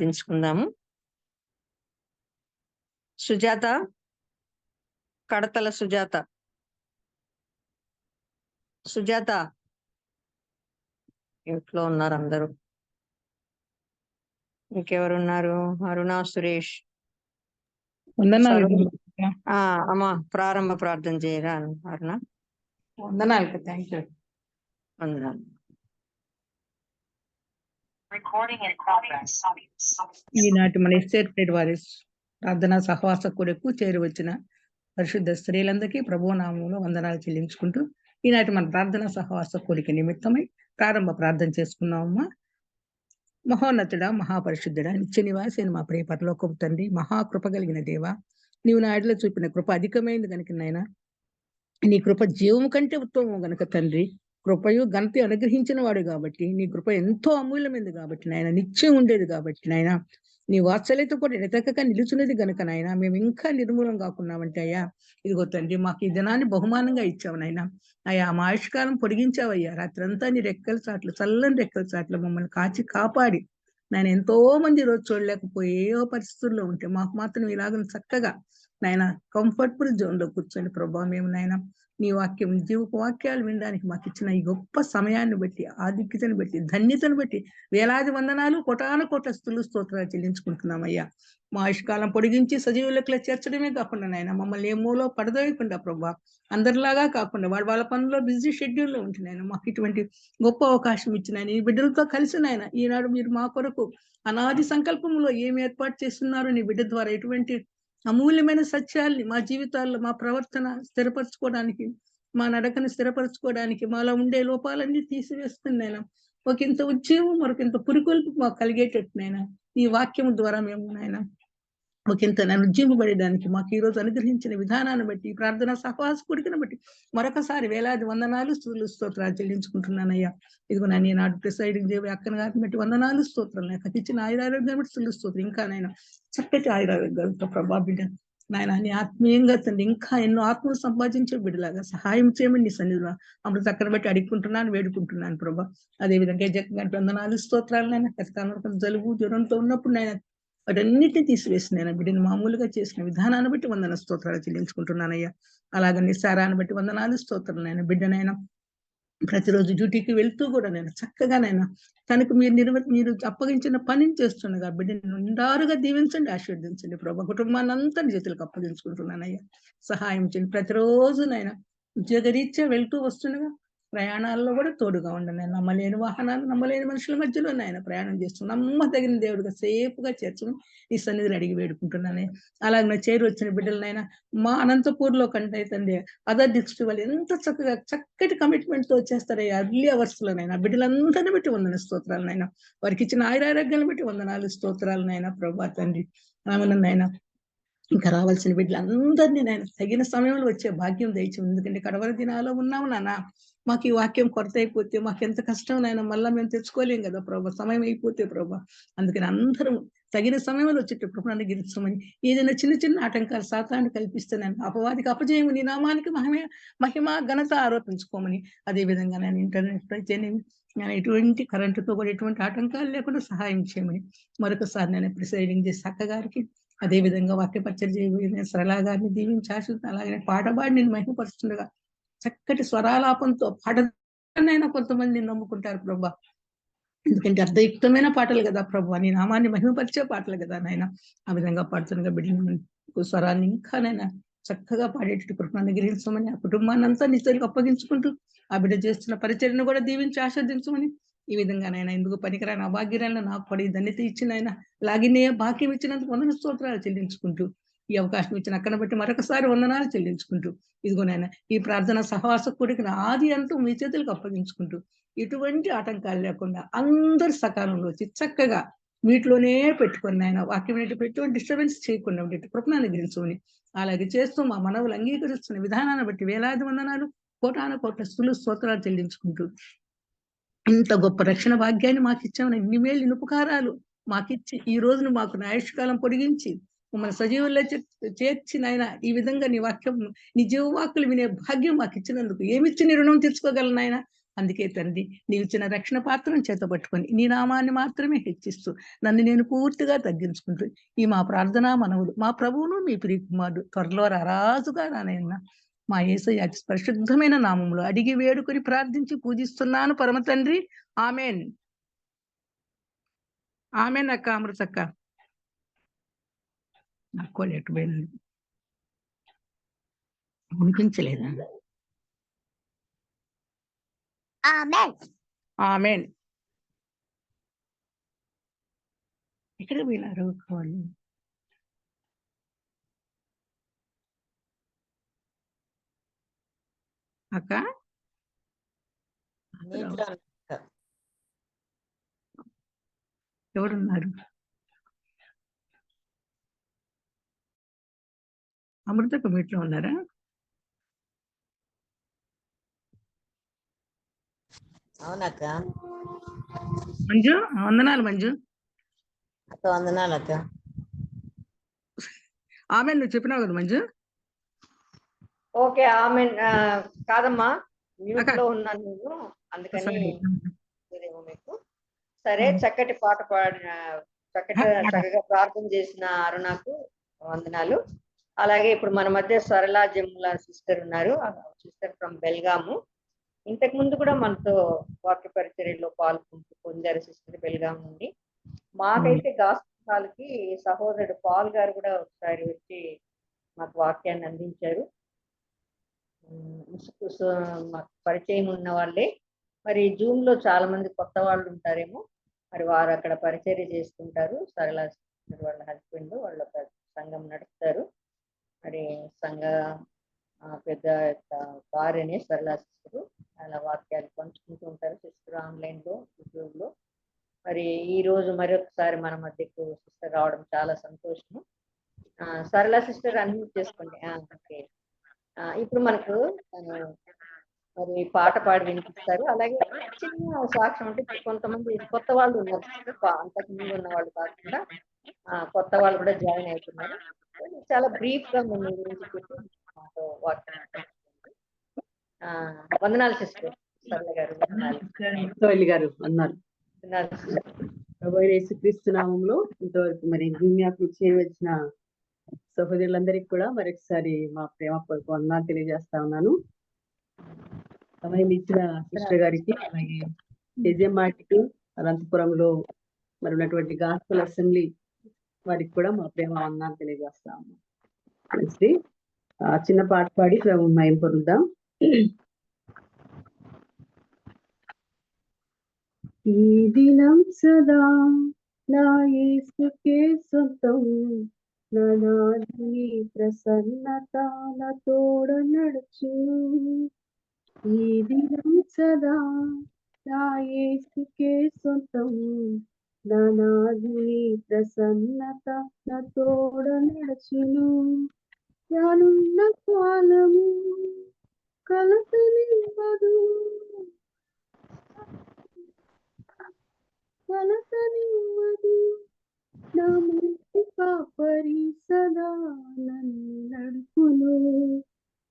ప్రార్థించుకుందాము. సుజాత, కడతల సుజాత. సుజాత ఇంట్లో ఉన్నారు అందరూ. ఇంకెవరున్నారు? అరుణ, సురేష్. వందనాలు అమ్మా, ప్రారంభ ప్రార్థన చేయరా అరుణ? వందనాలు. Thank you. వందనాలు. ఈనాటి మన ఎస్టేట్ వారి ప్రార్థనా సహవాస కూడకు చేరువచ్చిన పరిశుద్ధ స్త్రీలందరికీ ప్రభువు నామములో వందనాలు చెల్లించుకుంటూ ఈనాటి మన ప్రార్థనా సహవాస కూడిక నిమిత్తమై ప్రారంభ ప్రార్థన చేసుకున్నామమ్మా. మహోన్నతుడా, మహాపరిశుద్ధుడా, నిత్య నివాసి మా ప్రియ పరలోకపు తండ్రి, మహాకృప కలిగిన దేవ, నీవు నా ఆడిలో చూపిన కృప అధికమైంది కనుక నాయన, నీ కృప జీవము కంటే ఉత్తమము గనుక తండ్రి, కృపయు ఘనత అనుగ్రహించిన వాడు కాబట్టి, నీ కృప ఎంతో అమూల్యమైంది కాబట్టి నాయన, నిత్యం ఉండేది కాబట్టి నాయన, నీ వాత్సల్యత కూడా నిరతకగా నిలుచున్నది గనుక నాయన, మేము ఇంకా నిర్మూలం కాకున్నామంటే అయ్యా, ఇదిగో తండ్రి మాకు ఈ దినాన్ని బహుమానంగా ఇచ్చావు నాయన. అయ్యా, మా ఆయుష్కాలం పొడిగించావయ్యా. రాత్రంతా నీ రెక్కల చాట్లు, చల్లని రెక్కల చాట్లు మమ్మల్ని కాచి కాపాడి నాయన, ఎంతో మంది రోజు చూడలేకపోయే ఏ పరిస్థితుల్లో ఉంటే మాకు మాత్రం ఇలాగ చక్కగా నాయన కంఫర్టబుల్ జోన్ లో కూర్చొని ప్రభావ మేము నాయన నీ వాక్యం, జీవపు వాక్యాలు వినడానికి మాకు ఇచ్చిన ఈ గొప్ప సమయాన్ని బట్టి, ఆధిక్యతను బట్టి, ధన్యతను బట్టి వేలాది వందనాలు, కోటాను కోట్ల స్తుతులు స్తోత్రాలు చెల్లించుకుంటున్నామయ్యా. మా ఆయుష్కాలం పొడిగించి సజీవులకు చేర్చడమే కాకుండా నాయన మమ్మల్ని ఏ మూలో పడదోయకుండా ప్రభా, అందరిలాగా కాకుండా వాళ్ళ పనుల్లో బిజీ షెడ్యూల్లో ఉంటున్నాయన మాకు ఇటువంటి గొప్ప అవకాశం ఇచ్చిన నీ బిడ్డలతో కలిసి నాయన ఈనాడు మీరు మా కొరకు అనాది సంకల్పంలో ఏమి ఏర్పాటు చేస్తున్నారో నీ బిడ్డ ద్వారా ఎటువంటి అమూల్యమైన సత్యాల్ని మా జీవితాల్లో, మా ప్రవర్తన స్థిరపరచుకోవడానికి, మా నడకను స్థిరపరచుకోవడానికి, మాలో ఉండే లోపాలన్నీ తీసివేస్తున్నాయినా ఒకంత ఉద్యమం మరొకంత పురుకొల్పు మాకు కలిగేటట్టునైనా ఈ వాక్యం ద్వారా మేము నాయన ఒకంత నన్ను ఉద్యమపడడానికి మాకు ఈ రోజు అనుగ్రహించిన విధానాన్ని బట్టి, ఈ ప్రార్థన సహవాస కూడికను బట్టి మరొకసారి వేలాది వందనాలు, స్తుతులు స్తోత్రాలు చెల్లించుకుంటున్నానయ్యా. ఇదిగో నేను నాడు ప్రిసైడింగ్ దేవి అక్కన గారిని బట్టి వందనాలు, స్తోత్రాలు. నాకు ఇచ్చిన ఆయురారోగ్యాన్ని బట్టి స్తుతులు స్తోత్రం. ఇంకా నాయన చక్కటి ఆయురారోగ్యాలతో ప్రభా బిడ్డ నాయన నీ ఆత్మీయంగా తండ్రి ఇంకా ఎన్నో ఆత్మలు సంపాదించే బిడ్డలాగా సహాయం చేయమని నీ సన్నిధిలో అమృత అక్కడ బట్టి అడుక్కుంటున్నాను, వేడుకుంటున్నాను ప్రభా. అదేవిధంగా జగన్ వందనాలు, స్తోత్రాలు. నాయన కష్టకాలం జలుబు జ్వరంతో ఉన్నప్పుడు నాయన వాటన్నిటిని తీసివేసి నేను బిడ్డని మామూలుగా చేసిన విధానాన్ని బట్టి వందన స్తోత్రాలు చెల్లించుకుంటున్నానయ్యా. అలాగే నిస్సారాన్ని బట్టి వందనాలు, స్తోత్రాలు. నాయన బిడ్డనైనా ప్రతిరోజు డ్యూటీకి వెళ్తూ కూడా నేను చక్కగానైనా తనకు మీరు అప్పగించిన పనిని చేస్తుండగా బిడ్డను నిండారుగా దీవించండి, ఆశీర్వదించండి ప్రభా. కుటుంబాన్ని అంతా చేతులకు అప్పగించుకుంటున్నానయ్యా. సహాయం చేయండి. ప్రతిరోజు నాయన ఉద్యోగరీత్యా వెళ్తూ వస్తుండగా ప్రయాణాల్లో కూడా తోడుగా ఉండండి. నమ్మలేని వాహనాలు, నమ్మలేని మనుషుల మధ్యలో నాయన ప్రయాణం చేస్తున్నాం. నమ్మదగిన దేవుడిగా సేఫ్గా చేర్చుకుని ఈ సన్నిధిని అడిగి వేడుకుంటున్నానే. అలాగే చేరు వచ్చిన బిడ్డలనైనా మా అనంతపూర్లో కంటే తండ్రి అదర్ డిస్ట్రిక్ట్ వాళ్ళు ఎంత చక్కగా చక్కటి కమిట్మెంట్ తో వచ్చేస్తారయ్యా. అర్లీ అవర్స్ లోనైనా బిడ్డలందరినీ బట్టి వందన స్తోత్రాలనైనా, వారికి ఇచ్చిన ఆయురారోగ్యాలను బట్టి వందనాలు, స్తోత్రాలనైనా ప్రభా తండ్రి. ఆమెనైనా ఇంకా రావాల్సిన బిడ్డలందరినీ నేను తగిన సమయంలో వచ్చే భాగ్యం దయచేయండి. ఎందుకంటే కడవరి దినాల్లో ఉన్నాము నాన్న. మాకు ఈ వాక్యం కొరత అయిపోతే మాకు ఎంత కష్టం నాయన, మళ్ళీ మేము తెచ్చుకోలేం కదా ప్రభా, సమయం అయిపోతే ప్రభా. అందుకని అందరం తగిన సమయంలో వచ్చేటప్పుడు నన్ను గిరించమని, ఏదైనా చిన్న చిన్న ఆటంకాలు సాతాన్ని కల్పిస్తున్నాను, అపవాదికి అపజయము, నీ నామానికి మహిమ ఘనత ఆరోపించుకోమని. అదేవిధంగా నేను ఇంటర్నెట్ అయితేనేమి నేను ఎటువంటి కరెంటుతో కూడా ఎటువంటి ఆటంకాలు లేకుండా సహాయం చేయమని మరొకసారి నేను ప్రిసైడింగ్ చేసి అక్క గారికి, అదేవిధంగా వాక్యపరిచయం చేయబోయిన సరళ గారిని దీవించి ఆశిస్తుంది. అలాగే పాటబాడి నేను మహిమపరుస్తుండగా చక్కటి స్వరాలాపంతో పాటనైనా కొంతమంది నమ్ముకుంటారు ప్రభా. ఎందుకంటే అర్థయుక్తమైన పాటలు కదా ప్రభు, నీ నామాన్ని మహిమపరిచే పాటలు కదా నాయన. ఆ విధంగా పాడుతుండగా బిడ్డ స్వరాన్ని ఇంకానైనా చక్కగా పాడేటట్టు కృపను గిరించమని, ఆ కుటుంబాన్ని అంతా నిశ్చలకు అప్పగించుకుంటూ ఆ బిడ్డ చేస్తున్న పరిచర్ను కూడా దీవించి ఆస్వాదించమని. ఈ విధంగా నాయన ఎందుకు పనికిరాని అభాగ్యురాలను నాకు పడి ధన్యత ఇచ్చిన ఆయన లాగినే భాగ్యం ఇచ్చినందుకు వందన స్తోత్రాలు చెల్లించుకుంటూ, ఈ అవకాశం ఇచ్చిన అక్కన బట్టి మరొకసారి వందనాలు చెల్లించుకుంటూ, ఇదిగోనైనా ఈ ప్రార్థన సహవాస కూడికి ఆది అంటూ మీ చేతులకు అప్పగించుకుంటూ ఎటువంటి ఆటంకాలు లేకుండా అందరు సకాలంలో వచ్చి చక్కగా వీటిలోనే పెట్టుకుని ఆయన వాక్యం ఎటువంటి డిస్టర్బెన్స్ చేయకుండా ఉండేట్టు కృపను అనుగ్రహించమని. అలాగే చేస్తూ మా మనవులు అంగీకరిస్తున్న విధానాన్ని బట్టి వేలాది వందనాలు, కోటాను కోట్ల స్తుతులు స్తోత్రాలు చెల్లించుకుంటూ, ఇంత గొప్ప రక్షణ భాగ్యాన్ని మాకు ఇచ్చామని ఇన్ని మేలు ఉపకారాలు మాకిచ్చి ఈ రోజును మాకు ఆయుష్కాలం పొడిగించి మమ్మల్ని సజీవుల్లో చేర్చి నాయన ఈ విధంగా నీ వాక్యం, నీ జీవవాక్కులు వినే భాగ్యం మాకు ఇచ్చినందుకు ఏమిచ్చి నీ రుణం తెచ్చుకోగలను నాయన. అందుకే తండ్రి నీవు ఇచ్చిన రక్షణ పాత్రను చేతపట్టుకొని నీ నామాన్ని మాత్రమే హెచ్చిస్తూ నన్ను నేను పూర్తిగా తగ్గించుకుంటూ ఈ మా ప్రార్థన మనవులు మా ప్రభువును మీ ప్రియకుమారుడు త్వరలో రారాజుగా రానయ్యన్న మా యేసయ్య అతి పరిశుద్ధమైన నామములో అడిగి వేడుకొని ప్రార్థించి పూజిస్తున్నాను పరమ తండ్రి. ఆమెన్. ఆమెన్ అక్క అమృతక్క. నాకు ఎటు పోయింది వినిపించలేదా? ఆమేన్. ఆమెన్. ఎక్కడికి పోయినారు వాళ్ళు? అక్క నీటిలో ఎవరున్నారు? అమృతకు మీట్లో ఉన్నారా? అవునక్క. మంజు వందనాలు మంజు. అక్క వందనాలు అక్క. ఆమె నువ్వు చెప్పినావు కదా మంజు. ఓకే ఆమె కాదమ్మా, మ్యూట్ లో ఉన్నాను నేను, అందుకని Sorry. మీరేమో మీకు. సరే, చక్కటి పాట పాడిన చక్కగా ప్రార్థన చేసిన అరుణకు వందనాలు. అలాగే ఇప్పుడు మన మధ్య సరళా జమ్ముల సిస్టర్ ఉన్నారు, సిస్టర్ ఫ్రమ్ బెల్గాము. ఇంతకు ముందు కూడా మనతో వాక్య పరిచర్యలో పొందారు సిస్టర్ బెల్గాం నుండి. మాకైతే గాస్పాల్కి సహోదరుడు పాల్ గారు కూడా ఒకసారి వచ్చి మాకు వాక్యాన్ని అందించారు. మాకు పరిచయం ఉన్న వాళ్ళే. మరి జూమ్ లో చాలా మంది కొత్త వాళ్ళు ఉంటారేమో, మరి వారు అక్కడ పరిచర్య చేసుకుంటారు. సరళ వాళ్ళ హస్బెండ్ వాళ్ళు ఒక సంఘం నడుపుతారు. మరి సంఘ పెద్ద భార్యనే సరళ సిస్టర్, అలా వాక్యాలు పంచుకుంటూ ఉంటారు సిస్టర్ ఆన్లైన్ లో, యూట్యూబ్ లో. మరి ఈ రోజు మరొకసారి మన మధ్యకు సిస్టర్ రావడం చాలా సంతోషము. సరళ సిస్టర్ అన్మ్యూట్ చేసుకోండి. ఓకే, ఇప్పుడు మనకు మరి పాట పాడి వినిపిస్తారు. అలాగే చిన్న సాక్ష్యం అంటే కొంతమంది కొత్త వాళ్ళు ఉన్నారు, అంతకు ముందు ఉన్న వాళ్ళు కాకుండా కొత్త వాళ్ళు కూడా జాయిన్ అవుతున్నారు. చాలా బ్రీఫ్ గా మేము మీ గురించి చెప్పి వందనాలు సిస్టర్ సరళ గారు. తల్లి గారు అన్నారు. యేసుక్రీస్తు నామంలో ఇంతవరకు మరి భూమికి చేరవచ్చిన సహోదరులందరికీ కూడా మరొకసారి మా ప్రేమపూర్వక వందనాలు తెలియజేస్తా ఉన్నాను. సమయం ఇచ్చిన సిస్టర్ గారికి, అలాగే నిజమాటికి అనంతపురంలో మరి ఉన్నటువంటి గాస్పల్ అసెంబ్లీ వారికి కూడా మా ప్రేమ వందనాలు తెలియజేస్తా ఉన్నాం. చిన్న పాట పాడి మయం పొందుదాం. ఈ దినం సదా నా యేసుకే సొంతం, నానాదుని ప్రసన్నత నా తోడ నడుచు. ఈ దినం సదా నా యేసుకే సొంతం, నానాదుని ప్రసన్నత నా తోడ నడుచును. రానున్న కాలము కలతనివ్వదు, కలతనివ్వదు, నా మంచి కాపరి సదా నన్ను నడుపును.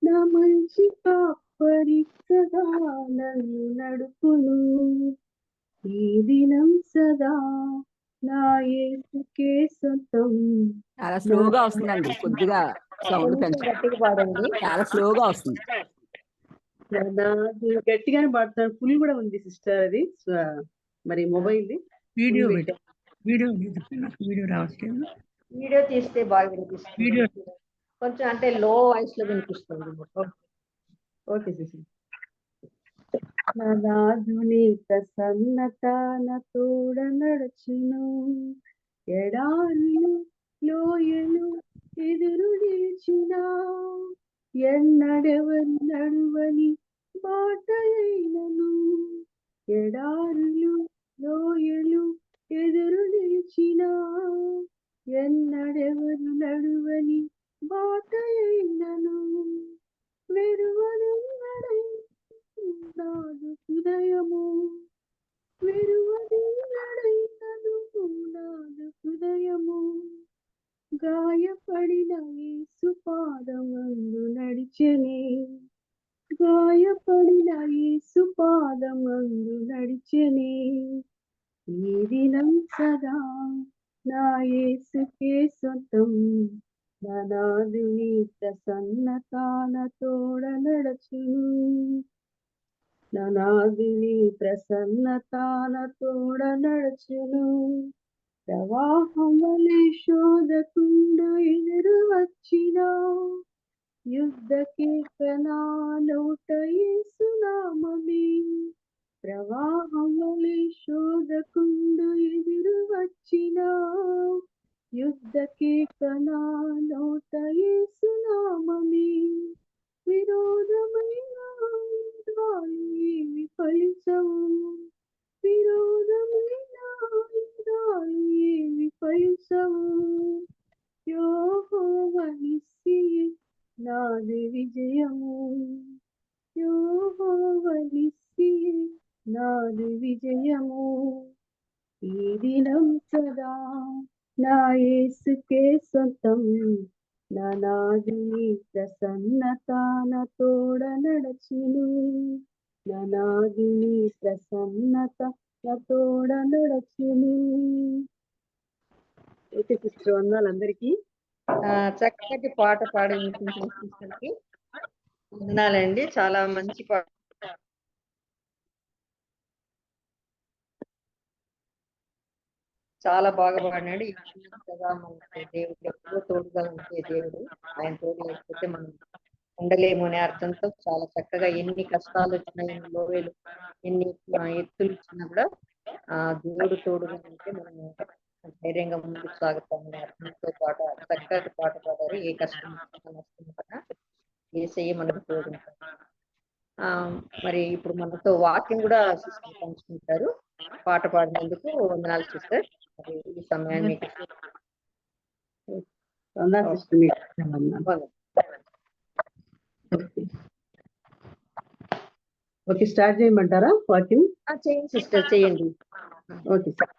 నా మంచి కాపరి సదా నన్ను నడుపును. ఈ దినం సదా నా యేసుకే సొంతం. చాలా స్లోగా వస్తుందండి, కొద్దిగా సౌండ్ గట్టిగా పాడండి. చాలా స్లోగా వస్తుంది. గట్టిగానే పాడతాను. ఫుల్ కూడా ఉంది సిస్టర్ అది, మరి మొబైల్ వీడియో వీడియో రావట్లేదు. వీడియో తీస్తే బాగా వినిపిస్తుంది. వీడియో కొంచెం అంటే లో వాయిస్ లో వినిపిస్తుంది. Okay sister. నాదుని ప్రసన్నత నా తోడ నడుచును. ఎడారులు లోయలు ఎదురు నిలిచిన, ఎన్నడెవరు నడువని బాటైనను. ఎడారులు లోయలు ఎదురు నిలిచిన, ఎన్నడెవరు నడువని బాటైనను. వెరువనున్నడై నాదు హృదయము, వెరువనున్నడైనను నాదు హృదయము. గాయపడిన యేసు పాదమందు నడిచెనే, గాయపడిన యేసు పాదమందు నడిచెనే ఈ దినం సదా నా యేసుకే సొంతం నా నాదుని ప్రసన్నతాన తోడ నడచును నా నాదుని ప్రసన్నతాన తోడ నడచును ప్రవాహం వలె శోధకుండా ఎదురు వచ్చినా యుద్ధ కీర్తనా నోట యేసునామమే ప్రవాహం వలె శోధకుండా ఎదురు వచ్చినా యుద్ధ కీర్తనా నోట యేసునామమే విరోధమైన యుద్ధాలు ఏవి ఫలించవు విరోధమైన యుద్ధాలు ఏవి ఫలించవు యెహోవా నిస్సియే నాది విజయము యెహోవా నిస్సియే నాది విజయము ఈ దినం సదా నా యేసుకే సొంతం నా నాదుని ప్రసన్నతాన తోడ నడచును నా నాదుని ప్రసన్నత తోడ నడచును. Okay sister, వందనాలందరికీ. చక్కటి పాట పాడి వినిపించిన సిస్టర్కి వందనాలండి. చాలా మంచి పాట. చాలా బాగా పాడినాడు. ఈ కదా మనకి దేవుడు ఎప్పుడూ తోడుగా ఉంటే దేవుడు, ఆయన తోడు లేకపోతే మనం ఉండలేము అనే అర్థంతో చాలా చక్కగా ఎన్ని కష్టాలు వచ్చినా ఎన్ని లోయలు ఎన్ని ఎత్తులు వచ్చినా కూడా దేవుడు తోడుగా ఉంటే మనము ధైర్యంగా ముందుకు సాగుతామనే అర్థంతో చక్కటి పాట పాడారు. ఏ కష్టం వచ్చినా నష్టం వచ్చినా ఏసయ్య మనకు తోడుంటారు. మరి ఇప్పుడు మనతో వాక్యం కూడా సిస్టర్ పంచుకుంటారు. పాట పాడినందుకు వందనాలు సిస్టర్. ఈ సమయాన్ని ఓకే, స్టార్ట్ చేయమంటారా వాక్యం? చేయండి సిస్టర్, చేయండి. ఓకే సార్,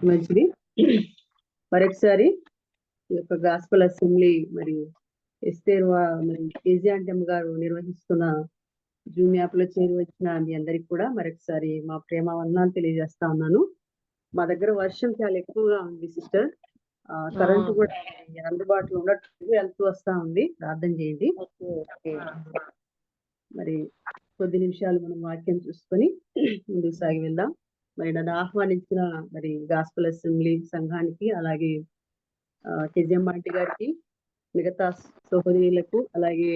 మంచిది. మరొకసారి ఈ యొక్క గాస్పల్ అసెంబ్లీ మరి ఎస్తేర్ మరి కేజీఆంటెమ్ గారు నిర్వహిస్తున్న జూమ్ యాప్ లో చేరి వచ్చిన మీ అందరికి కూడా మరొకసారి మా ప్రేమ వందనాలు తెలియజేస్తా ఉన్నాను. మా దగ్గర వర్షం చాలా ఎక్కువగా ఉంది సిస్టర్. కరెంటు కూడా అందుబాటులో ఉండట్లేదు, వెళ్తూ వస్తా ఉంది. ప్రార్థన చేయండి. మరి కొద్ది నిమిషాలు మనం వాక్యం చూసుకొని ముందుకు సాగి వెళ్దాం. మరి నన్ను ఆహ్వానించిన మరి గాస్పల్ అసెంబ్లీ సంఘానికి, అలాగే కేజీఎం ఆంటీ గారికి, మిగతా సహోదరులకు, అలాగే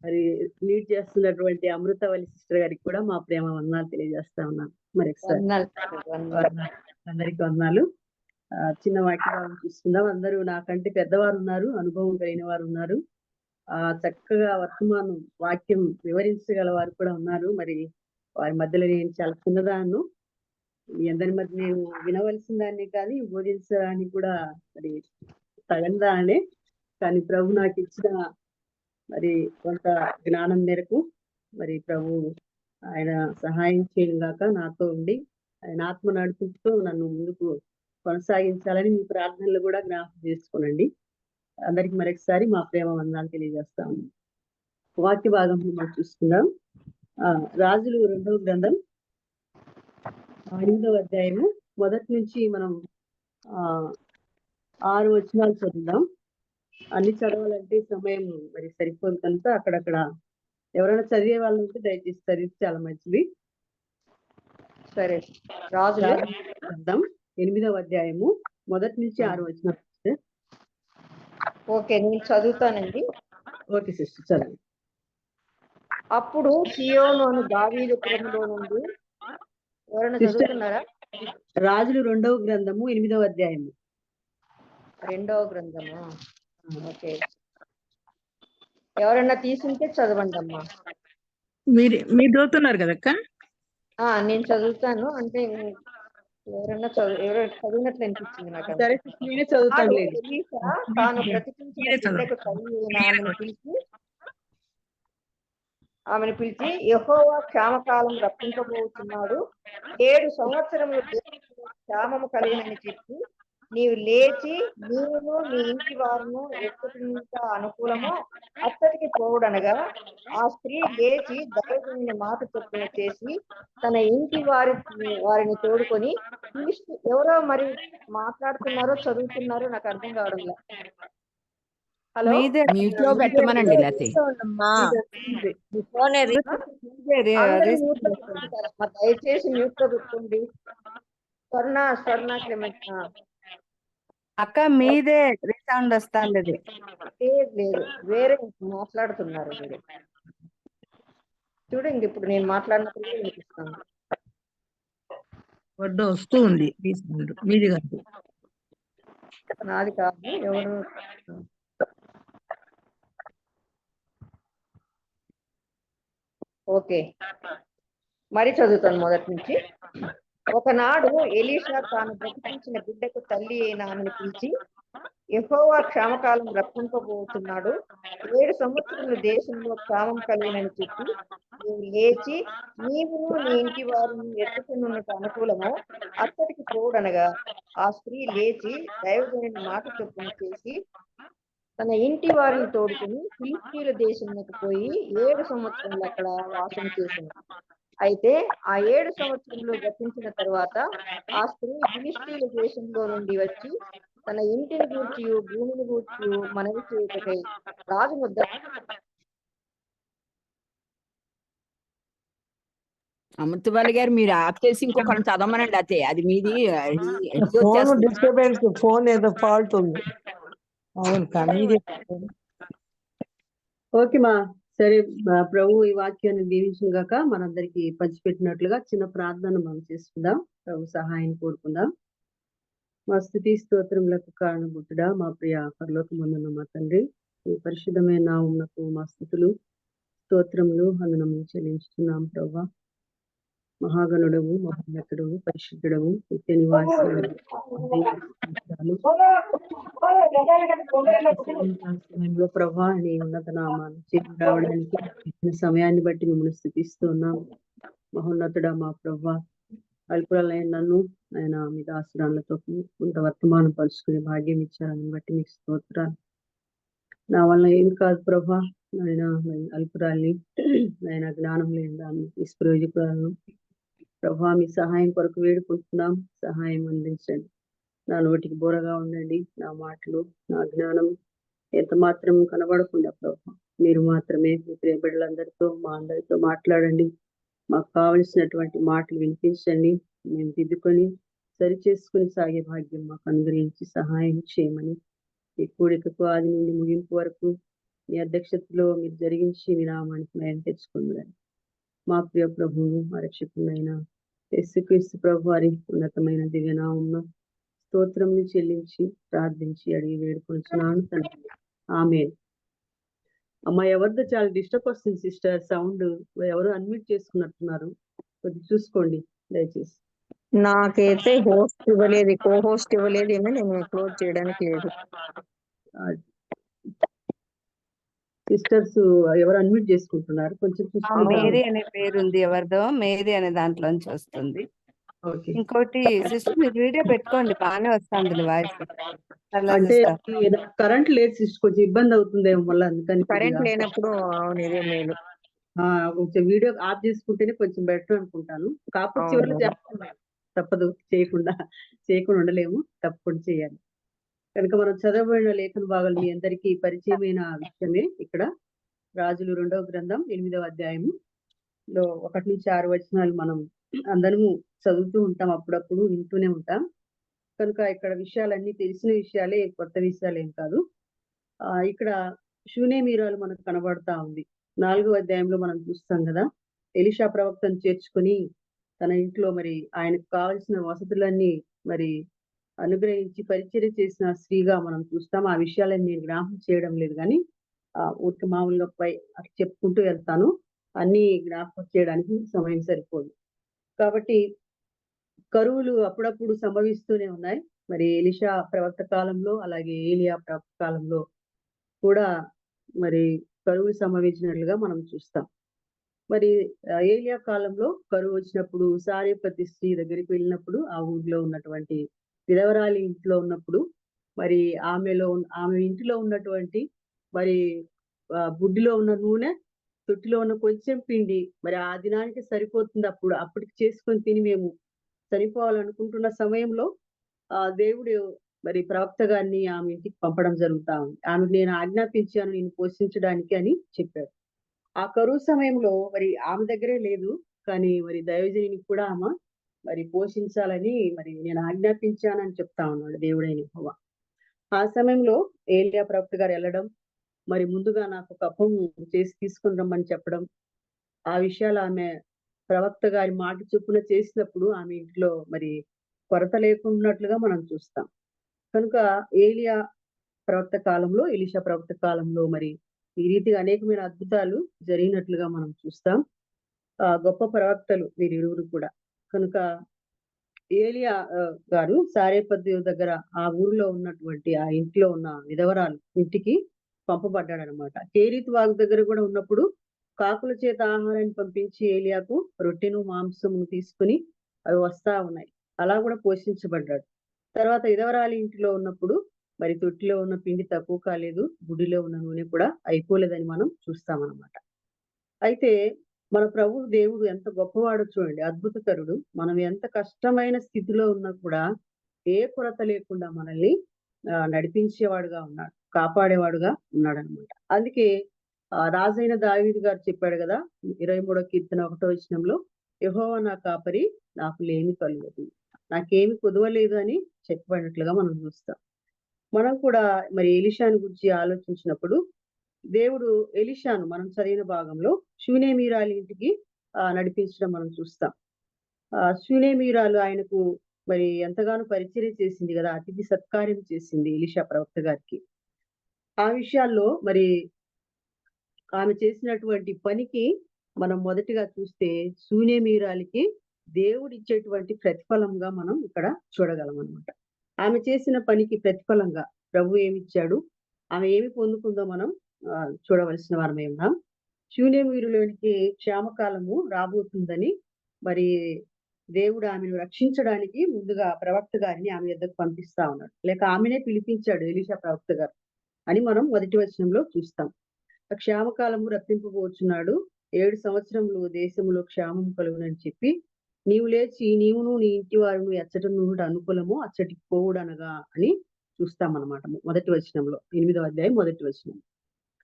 మరి లీడ్ చేస్తున్నటువంటి అమృతవల్లి సిస్టర్ గారికి కూడా మా ప్రేమ వందనాలు తెలియజేస్తా ఉన్నాను. మరి అందరికి వందనాలు. చిన్న వాక్యం చూసుకుందాం. అందరూ నాకంటే పెద్దవారు ఉన్నారు, అనుభవం కలిగిన వారు ఉన్నారు, చక్కగా వర్తమానం వాక్యం వివరించగల వారు కూడా ఉన్నారు. మరి వారి మధ్యలో నేను చాలా చిన్నదాన్ని, మీ అందరి మధ్య నేను వినవలసిన దాన్ని కానీ బోధించడానికి కూడా మరి తగందానే. కానీ ప్రభు నాకు ఇచ్చిన మరి కొంత జ్ఞానం మేరకు మరి ప్రభు ఆయన సహాయం చేయను గాక నాతో ఉండి ఆయన ఆత్మ నడిపిస్తూ నన్ను ముందుకు కొనసాగించాలని మీ ప్రార్థనలు కూడా జ్ఞాపకం చేసుకోనండి. అందరికి మరొకసారి మా ప్రేమ వందనాలు తెలియజేస్తాము. వాక్య భాగం మనం చూసుకుందాం. రాజులు 2వ గ్రంథం 8వ అధ్యాయము మొదటి నుంచి మనం 6 వచనాలు చదువుదాం. అన్ని చదవాలంటే సమయం మరి సరిపోదు కనుక అక్కడక్కడ ఎవరైనా చదివే వాళ్ళు ఉంటే దయచేసి చదివితే చాలా మంచిది. సరే, రాజులు గ్రంథం 8వ అధ్యాయము మొదటి నుంచి 6 వచనాలు. ఓకే, నేను చదువుతానండి. ఓకే సిస్టర్, చదవండి. అప్పుడు సియోను అను దావీదు పురములో నుండి ఎవరైనా చదువుతున్నారా? రాజులు 2వ గ్రంథము 8వ అధ్యాయము. 2వ గ్రంథము. ఓకే, ఎవరైనా తీసుంటే చదవండి అమ్మా. మీరు చదువుతున్నారు కదక్క? నేను చదువుతాను. అంటే ఎవరైనా చదివినట్లు అనిపించింది నాకు. నేనే చదువుతాను. తాను బ్రతికించిన ఆమెను పిలిచి యెహోవా క్షామకాలం రప్పింపబోతున్నాడు, 7 సంవత్సరములు క్షామము కలిగినని చెప్పి నీవు లేచి నీవును నీ ఇంటి వారును ఎత్తుకుంట అనుకూలము అత్తడికి పోవుడనగా ఆ స్త్రీ లేచి దైవజనుని మాట చొప్పున చేసి తన ఇంటి వారిని తోడుకొని ఎవరో మరి మాట్లాడుతున్నారో చదువుతున్నారో నాకు అర్థం కావడం లేదు. హలో, మ్యూట్ లో పెట్టమనండి లేతే అందరూ మ్యూట్ లో పెట్టుకుంటారమ్మా, దయచేసి మ్యూట్ లో పెట్టుకోండి. స్వర్ణ క్లెమెంట్ అక్క మీదే రీసౌండ్ వస్తుంది. లేదు, వేరే మాట్లాడుతున్నారు మీరు. చూడండి, ఇప్పుడు నేను మాట్లాడినప్పుడు కూడా వినిపిస్తుంది. వడ్డు వస్తూ ఉంది మీది కాదు. నాది కాదు, ఎవరు? ఓకే, మరి చదువుతాను మొదటి నుంచి. ఒకనాడు ఎలీషా తాను బ్రతికించిన బిడ్డకు తల్లి అయిన ఆమెను పిలిచి, యెహోవా క్షామకాలం రప్పింపబోతున్నాడు, 7 సంవత్సరములు దేశంలో క్షామం కలుగునని చెప్పి నీవు లేచి నీవును నీ ఇంటి వారిని ఎత్తుకున్నట్టు అనుకూలము అత్తడికి పోవుడనగా ఆ స్త్రీ లేచి దైవజనుని మాట చొప్పున చేసి తన ఇంటి వారిని తోడుకుని ఫిలిష్తీయుల దేశంలోకి పోయి 7 సంవత్సరములు అక్కడ వాసం చేసింది. అయితే ఆ 7 సంవత్సరములు గతించిన తరువాత ఆ స్త్రీ ఫిలిష్తీయుల దేశంలో నుండి వచ్చి తన ఇంటిని గూర్చి భూమిని గూర్చి మనవి చేయుటకై రాజు వద్ద అమృతపాలి గారు మీరు ఆఫ్ చేసి ఇంకొకరిని చదవమనండి. అయితే అది మీది ఫోన్ డిస్టర్బెన్స్, ఫోన్ ఏదో ఫాల్ట్ ఉంది. అవును మీది. ఓకే మా, సరే ప్రభు ఈ వాక్యాన్ని దీవించిన గాక మనందరికి పంచిపెట్టినట్లుగా చిన్న ప్రార్థన మనం చేసుకుందాం. ప్రభు సహాయం కోరుకుందాం. మా స్తుతి స్తోత్రములకు కారణభూతుడా మా ప్రియ పరలోకమందున్న మా తండ్రి, ఈ పరిశుద్ధమైన నామమునకు మా స్తుతులు స్తోత్రములు వందనములు చెల్లించుతున్నాం. ప్రభు మహాగణుడవు, మహోన్నతుడవు, పరిశుద్ధుడవు, నిత్య నివాసి సమయంలో ప్రభా నీ ఉన్నత నామాన్ని చేరి రావడానికి ఇచ్చిన సమయాన్ని బట్టి మిమ్మల్ని స్తుతిస్తున్నాం. మహోన్నతుడా మా ప్రభా, అల్పురాలైన నన్ను ఆయన మీ దాసురాలతో కొంత వర్తమానం పరుచుకునే భాగ్యం ఇచ్చారని బట్టి మీకు స్తోత్రాలు. నా వల్ల ఏం కాదు ప్రభా, ఆయన అల్పురాల్ని ఆయన జ్ఞానం లేని దాన్ని నిష్ప్రయోజకురాలను ప్రభా మీ సహాయం కొరకు వేడుకుంటున్నాం. సహాయం అందించండి. నా నోటికి బోరగా ఉండండి. నా మాటలు, నా జ్ఞానం ఎంత మాత్రం కనబడకుండా ప్రభా మీరు మాత్రమే మీ ప్రియ బిడ్డలందరితో మా అందరితో మాట్లాడండి. మాకు కావలసినటువంటి మాటలు వినిపించండి. మేము దిద్దుకొని సరి చేసుకుని సాగే భాగ్యం మాకు అనుగ్రహించి సహాయం చేయమని ఈ కూడికకు ఆది నుండి ముగింపు వరకు మీ అధ్యక్షతలో మీరు జరిగించి మీ నామానికి మేము తెచ్చుకుందని మా ప్రియ ప్రభువు మా రక్షకుడైన యేసుక్రీస్తు ప్రభు వారి ఉన్నతమైన దివ్యనామమున స్తోత్రం చెల్లించి ప్రార్థించి అడిగి వేడుకొంచున్నాను తండ్రి. ఆమేన్. అమ్మా ఎవరిదో చాలా డిస్టర్బ్ వస్తుంది సిస్టర్, సౌండ్ ఎవరు అన్మ్యూట్ చేసుకున్నట్టున్నారు, కొద్దిగా చూసుకోండి దయచేసి. నాకైతే హోస్ట్ ఇవ్వలేదు, కో హోస్ట్ ఇవ్వలేదు, ఏమో నేను క్లోజ్ చేయడానికి లేదు. సిస్టర్స్ ఎవరు అన్మ్యూట్ చేసుకుంటున్నారు కొంచెం చూసుకోండి. మేరీ అనే పేరు ఉంది, ఎవరిదో మేరీ అనే దాంట్లోంచి వస్తుంది. ఓకే, ఇంకోటి సిస్టర్ మీరు వీడియో పెట్టుకోండి, బాగానే వస్తుంది వాయిస్. అంటే కరెంట్ లేదు సిస్టర్, కొంచెం ఇబ్బంది అవుతుందేమో మళ్ళీ, అందుకని కరెంట్ లేనప్పుడు అవును ఇదే మేలు. కొంచెం వీడియో ఆఫ్ చేసుకుంటేనే కొంచెం బెటర్ అనుకుంటాను. కాకపోతే చివరిలో చేస్తాను, తప్పదు, చేయకుండా ఉండలేము, తప్పకుండా చేయాలి. కనుక మనం చదవబడిన లేఖన భాగాలు మీ అందరికీ పరిచయమైన విషయమే. ఇక్కడ రాజులు 2వ గ్రంథం 8వ అధ్యాయంలో 1 నుంచి 6 వచనాలు మనం అందరము చదువుతూ ఉంటాం, అప్పుడప్పుడు వింటూనే ఉంటాం. కనుక ఇక్కడ విషయాలన్నీ తెలిసిన విషయాలే, కొత్త విషయాలు ఏం కాదు. ఇక్కడ షూనేమీరాలు మనకు కనబడతా ఉంది. 4వ అధ్యాయంలో మనం చూస్తాం కదా, ఎలీషా ప్రవక్తను చేర్చుకొని తన ఇంట్లో మరి ఆయనకు కావాల్సిన వసతులన్నీ మరి అనుగ్రహించి పరిచర్య చేసిన స్త్రీగా మనం చూస్తాం. ఆ విషయాలను నేను జ్ఞాపకం చేయడం లేదు, కానీ ఊరికి మామూలుగా చెప్పుకుంటూ వెళ్తాను. అన్ని జ్ఞాపకం చేయడానికి సమయం సరిపోదు. కాబట్టి కరువులు అప్పుడప్పుడు సంభవిస్తూనే ఉన్నాయి. మరి ఎలీషా ప్రవక్త కాలంలో, అలాగే ఏలియా ప్రవక్త కాలంలో కూడా మరి కరువులు సంభవించినట్లుగా మనం చూస్తాం. మరి ఏలియా కాలంలో కరువు వచ్చినప్పుడు సారేపతి స్త్రీ దగ్గరికి వెళ్ళినప్పుడు ఆ ఊర్లో ఉన్నటువంటి విధవరాలి ఇంట్లో ఉన్నప్పుడు మరి ఆమె ఇంటిలో ఉన్నటువంటి మరి బుడ్డిలో ఉన్న నూనె, తొట్టిలో ఉన్న కొంచెం పిండి మరి ఆ దినానికి సరిపోతుంది. అప్పటికి చేసుకొని తిని మేము చనిపోవాలనుకుంటున్న సమయంలో దేవుడు మరి ప్రవక్త గారిని ఆమె ఇంటికి పంపడం జరుగుతా ఉంది. ఆమెకు నేను ఆజ్ఞాపించాను నేను పోషించడానికి అని చెప్పాడు. ఆ కరువు సమయంలో మరి ఆమె దగ్గరే లేదు, కానీ మరి దైవజనునికి కూడా ఆమె మరి పోషించాలని మరి నేను ఆజ్ఞాపించానని చెప్తా ఉన్నాడు దేవుడైన యెహోవా. ఆ సమయంలో ఏలియా ప్రవక్త గారు వెళ్ళడం, మరి ముందుగా నాకు ఒక అప్పం చేసి తీసుకుని రమ్మని చెప్పడం, ఆ విషయాలు ఆమె ప్రవక్త గారి మాట చొప్పున చేసినప్పుడు ఆమె ఇంట్లో మరి కొరత లేకున్నట్లుగా మనం చూస్తాం. కనుక ఏలియా ప్రవక్త కాలంలో, ఎలీషా ప్రవక్త కాలంలో మరి ఈ రీతిగా అనేకమైన అద్భుతాలు జరిగినట్లుగా మనం చూస్తాం. గొప్ప ప్రవక్తలు వీరిరువురు కూడా. కనుక ఏలియా గారు సారేపద్దు దగ్గర ఆ ఊరిలో ఉన్నటువంటి ఆ ఇంట్లో ఉన్న విధవరాలు ఇంటికి పంపబడ్డాడు అనమాట. కేరీతు వాగు దగ్గర కూడా ఉన్నప్పుడు కాకుల చేత ఆహారాన్ని పంపించి ఏలియాకు రొట్టెను మాంసము తీసుకుని అవి వస్తా ఉన్నాయి. అలా కూడా పోషించబడ్డాడు. తర్వాత విధవరాలి ఇంటిలో ఉన్నప్పుడు మరి తొట్టిలో ఉన్న పిండి తక్కువ కాలేదు, గుడిలో ఉన్న నూనె కూడా అయిపోలేదని మనం చూస్తామన్నమాట. అయితే మన ప్రభు దేవుడు ఎంత గొప్పవాడో చూడండి, అద్భుతకరుడు. మనం ఎంత కష్టమైన స్థితిలో ఉన్నా కూడా ఏ కొరత లేకుండా మనల్ని నడిపించేవాడుగా ఉన్నాడు, కాపాడేవాడుగా ఉన్నాడు అనమాట. అందుకే రాజైన దావీదు గారు చెప్పాడు కదా 23వ కీర్తన 1వ వచనంలో, యెహోవా నా కాపరి నాకు లేమి కలుగదు, నాకేమి కొదవలేదు అని చెప్పబడినట్లుగా మనం చూస్తాం. మనం కూడా మరి ఎలీషాను గురించి ఆలోచించినప్పుడు దేవుడు ఎలీషాను మనం చదివిన భాగంలో షూనేమీరాలి ఇంటికి నడిపించడం మనం చూస్తాం. షూనేమీరాలు ఆయనకు మరి ఎంతగానో పరిచర్య చేసింది కదా, అతిథి సత్కార్యం చేసింది ఎలీషా ప్రవక్త గారికి. ఆ విషయాల్లో మరి ఆమె చేసినటువంటి పనికి మనం మొదటిగా చూస్తే షూనేమీరాలికి దేవుడు ఇచ్చేటువంటి ప్రతిఫలంగా మనం ఇక్కడ చూడగలం అనమాట. ఆమె చేసిన పనికి ప్రతిఫలంగా ప్రభు ఏమిచ్చాడు, ఆమె ఏమి పొందుకుందో మనం చూడవలసిన వారమై ఉన్నాం. షూనేమీరులోనికి క్షేమకాలము రాబోతుందని మరి దేవుడు ఆమెను రక్షించడానికి ముందుగా ప్రవక్త గారిని ఆమె యొద్దకు పంపిస్తా ఉన్నాడు, లేక ఆమెనే పిలిపించాడు ఎలీషా ప్రవక్త గారు అని మనం 1వ వచనంలో చూస్తాం. క్షేమకాలము రప్పింపబోచున్నాడు, 7 సంవత్సరములు దేశములో క్షేమం కలుగునని చెప్పి నీవు లేచి నీవును నీ ఇంటి వారును ఎచ్చట నుండి అనుకూలము అచ్చటికి పోవుడనగా అని చూస్తామన్నమాట 1వ వచనంలో, 8వ అధ్యాయం 1వ వచనం.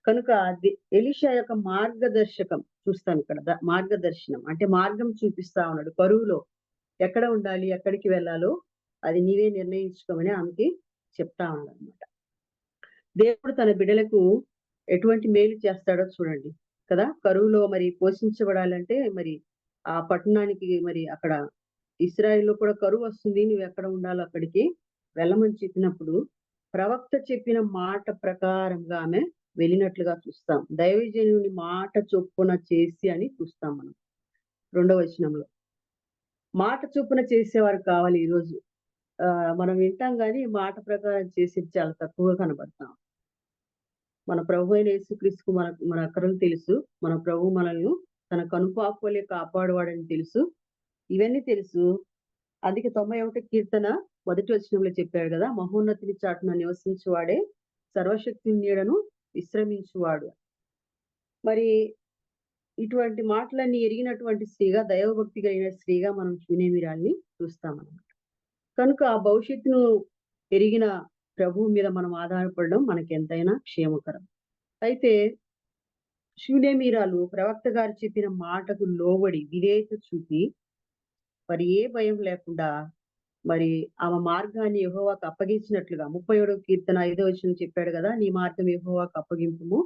కనుక ఎలీషా యొక్క మార్గదర్శకం చూస్తాం ఇక్కడ. మార్గదర్శనం అంటే మార్గం చూపిస్తా ఉన్నాడు. కరువులో ఎక్కడ ఉండాలి, ఎక్కడికి వెళ్ళాలో అది నీవే నిర్ణయించుకోమని ఆమెకి చెప్తా ఉన్నాడు అనమాట. దేవుడు తన బిడ్డలకు ఎటువంటి మేలు చేస్తాడో చూడండి కదా. కరువులో మరి పోషించబడాలంటే మరి ఆ పట్టణానికి మరి అక్కడ ఇశ్రాయేల్లో కూడా కరువు వస్తుంది, నువ్వు ఎక్కడ ఉండాలో అక్కడికి వెళ్ళమని చెప్పినప్పుడు ప్రవక్త చెప్పిన మాట ప్రకారంగా ఆమె వెళ్ళినట్లుగా చూస్తాం. దైవజనుని మాట చొప్పున చేసి అని చూస్తాం మనం 2వ వచనంలో. మాట చొప్పున చేసేవారు కావాలి ఈరోజు. మనం వింటాం కానీ మాట ప్రకారం చేసేది చాలా తక్కువగా కనబడతాం. మన ప్రభు అయిన యేసుక్రీస్తుకు మన అక్కరలు తెలుసు, మన ప్రభు మనల్ని తన కనుపాపలే కాపాడువాడని తెలుసు, ఇవన్నీ తెలుసు. అందుకే 91వ కీర్తన 1వ వచనంలో చెప్పాడు కదా, మహోన్నతిని చాటున నివసించువాడే సర్వశక్తి నీడను విశ్రమించువాడు. మరి ఇటువంటి మాటలన్నీ ఎరిగినటువంటి స్త్రీగా, దైవభక్తి కలిగిన స్త్రీగా మనం షూనేమీరాల్ని చూస్తామన్నమాట. కనుక ఆ భవిష్యత్తును ఎరిగిన ప్రభువు మీద మనం ఆధారపడడం మనకి ఎంతైనా క్షేమకరం. అయితే షూనేమీరాలు ప్రవక్త గారు చెప్పిన మాటకు లోబడి విధేయత చూపి మరి ఏ భయం లేకుండా మరి ఆమె మార్గాన్ని యెహోవాకు అప్పగించినట్లుగా 37వ కీర్తన 5వ వచనం చెప్పాడు కదా, నీ మార్గం యెహోవాకు అప్పగింపుము,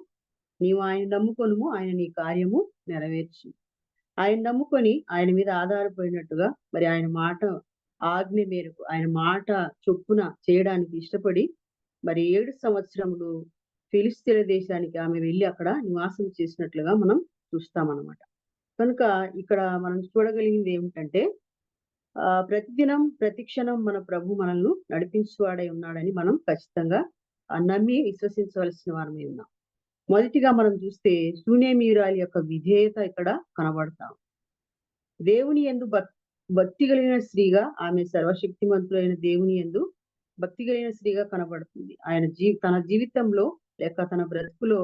నీవు ఆయన నమ్ముకొనుము, ఆయన నీ కార్యము నెరవేర్చు. ఆయన నమ్ముకొని ఆయన మీద ఆధారపడినట్టుగా మరి ఆయన మాట ఆజ్ఞ మేరకు ఆయన మాట చొప్పున చేయడానికి ఇష్టపడి మరి 7 సంవత్సరములు ఫిలిస్తీన్ల దేశానికి ఆమె వెళ్ళి అక్కడ నివాసం చేసినట్లుగా మనం చూస్తామన్నమాట. కనుక ఇక్కడ మనం చూడగలిగింది ఏమిటంటే ప్రతిదినం ప్రతిక్షణం మన ప్రభు మనల్ని నడిపించువాడై ఉన్నాడని మనం ఖచ్చితంగా నమ్మి విశ్వసించవలసిన వారమై ఉన్నాం. మొదటిగా మనం చూస్తే షూనేమీరాలి యొక్క విధేయత ఇక్కడ కనబడతాం. దేవుని యందు భక్తి కలిగిన స్త్రీగా ఆమె సర్వశక్తిమంతులైన దేవుని యందు భక్తి కలిగిన స్త్రీగా కనబడుతుంది. ఆయన తన జీవితంలో లేక తన బ్రతుకులో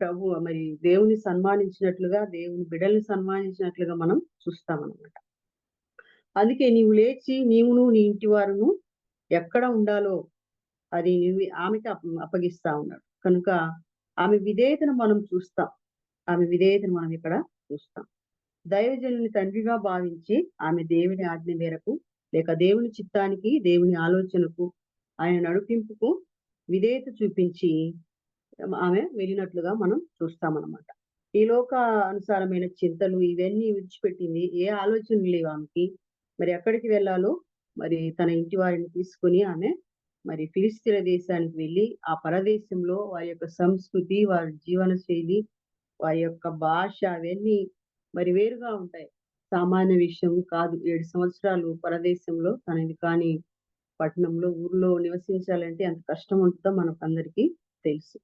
ప్రభు మరి దేవుని సన్మానించినట్లుగా, దేవుని బిడ్డల్ని సన్మానించినట్లుగా మనం చూస్తామన్నమాట. అందుకే నీవు లేచి నీవును నీ ఇంటి వారును ఎక్కడ ఉండాలో అది ఆమెకి అప్పగిస్తా ఉన్నాడు. కనుక ఆమె విధేయతను మనం చూస్తాం. ఆమె విధేయతను మనం ఇక్కడ చూస్తాం. దైవజనుని తండ్రిగా భావించి ఆమె దేవుని ఆజ్ఞ మేరకు లేక దేవుని చిత్తానికి, దేవుని ఆలోచనకు, ఆయన నడిపింపుకు విధేయత చూపించి ఆమె వెళ్ళినట్లుగా మనం చూస్తామన్నమాట. ఈ లోక అనుసారమైన చింతలు ఇవన్నీ విడిచిపెట్టింది. ఏ ఆలోచనలు లేవు ఆమెకి. మరి ఎక్కడికి వెళ్ళాలో మరి తన ఇంటి వారిని తీసుకుని ఆమె మరి ఫిలిస్తీన్ల దేశానికి వెళ్ళి ఆ పరదేశంలో వారి యొక్క సంస్కృతి, వారి జీవన శైలి, వారి యొక్క భాష అవన్నీ మరి వేరుగా ఉంటాయి. సామాన్య విషయం కాదు. 7 సంవత్సరాలు పరదేశంలో తనది కాని పట్టణంలో ఊర్లో నివసించాలంటే ఎంత కష్టం ఉంటుందో మనకందరికీ తెలుసు.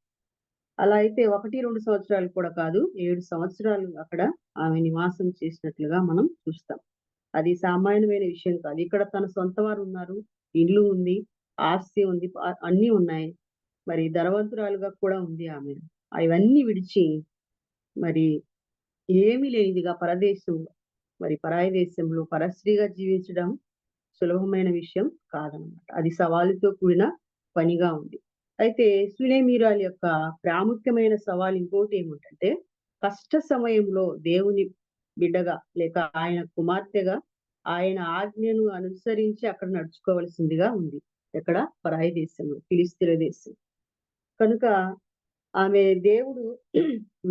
అలా అయితే 1-2 సంవత్సరాలు కూడా కాదు, 7 సంవత్సరాలు అక్కడ ఆమె నివాసం చేసినట్లుగా మనం చూస్తాం. అది సామాన్యమైన విషయం కాదు. ఇక్కడ తన సొంత వారు ఉన్నారు, ఇల్లు ఉంది, ఆస్తి ఉంది, అన్ని ఉన్నాయి. మరి ధనవంతురాలుగా కూడా ఉంది ఆమె. అవన్నీ విడిచి మరి ఏమీ లేనిదిగా పరదేశంలో మరి పరాయి దేశంలో పరస్త్రీగా జీవించడం సులభమైన విషయం కాదనమాట. అది సవాలుతో కూడిన పనిగా ఉంది. అయితే సునేమీరాల యొక్క ప్రాముఖ్యమైన సవాల్ ఇంకోటి ఏమిటంటే, కష్ట సమయంలో దేవుని బిడ్డగా లేక ఆయన కుమార్తెగా ఆయన ఆజ్ఞను అనుసరించి అక్కడ నడుచుకోవలసిందిగా ఉంది. ఎక్కడ? పరాయి దేశంలో, ఫిలిస్తీన్ల దేశం. కనుక ఆమె దేవుడు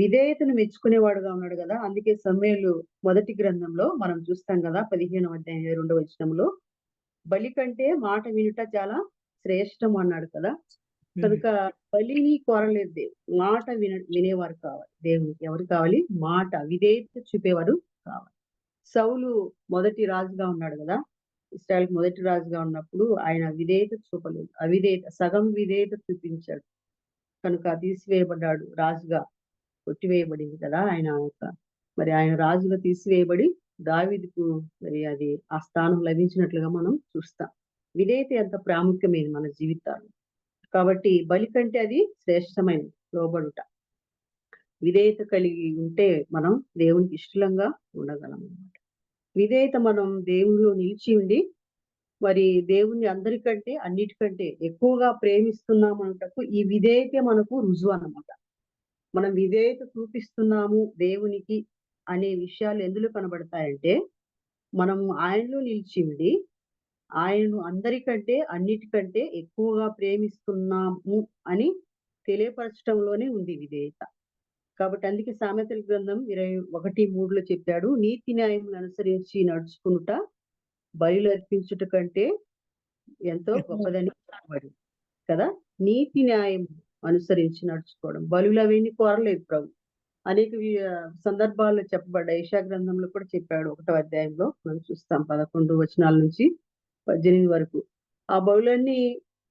విధేయతను మెచ్చుకునేవాడుగా ఉన్నాడు కదా. అందుకే సమూయేలు మొదటి గ్రంథంలో మనం చూస్తాం కదా, 15వ అధ్యాయం 2వ వచనంలో బలి కంటే మాట వినుట చాలా శ్రేష్టం అన్నాడు కదా. కనుక బలిని కోరలేదు దేవుడు, మాట వినేవారు కావాలి. దేవునికి ఎవరు కావాలి? మాట విధేయత చూపేవారు కావాలి. సౌలు మొదటి రాజుగా ఉన్నాడు కదా, ఇశ్రాయేలుకి మొదటి రాజుగా ఉన్నప్పుడు ఆయన విధేయత చూపలేదు, అవిధేయత, సగం విధేయత చూపించాడు. కనుక తీసివేయబడ్డాడు, రాజుగా కొట్టివేయబడింది కదా ఆయన యొక్క. మరి ఆయన రాజుగా తీసివేయబడి దావీదుకు మరి అది ఆ స్థానం లభించినట్లుగా మనం చూస్తాం. విధేయత ఎంత ప్రాముఖ్యమైనది మన జీవితాల్లో. కాబట్టి బలి కంటే అది శ్రేష్టమైన లోబడుట. విధేయత కలిగి ఉంటే మనం దేవునికి ఇష్టంగా ఉండగలం అన్నమాట. విధేయత మనం దేవునిలో నిలిచి ఉండి మరి దేవుణ్ణి అందరికంటే అన్నిటికంటే ఎక్కువగా ప్రేమిస్తున్నామన్నటకు ఈ విధేయతే మనకు రుజువు అన్నమాట. మనం విధేయత చూపిస్తున్నాము దేవునికి అనే విషయాలు ఎందులో కనబడతాయంటే, మనం ఆయనలో నిలిచి ఉండి ఆయనను అందరికంటే అన్నిటికంటే ఎక్కువగా ప్రేమిస్తున్నాము అని తెలియపరచడంలోనే ఉంది విధేయత. కాబట్టి అందుకే సామెతల గ్రంథం 21:3 చెప్పాడు, నీతి న్యాయములను అనుసరించి నడుచుకునుట బలులు అర్పించుట కంటే ఎంతో గొప్పదని కదా. నీతి న్యాయం అనుసరించి నడుచుకోవడం, బలులు అవన్నీ కోరలేదు ప్రభు. అనేక సందర్భాల్లో చెప్పబడ్డాయి. యెషయా గ్రంథంలో కూడా చెప్పాడు, 1వ అధ్యాయంలో మనం చూస్తాం 11 వచనాల నుంచి 18 వరకు. ఆ బలులన్నీ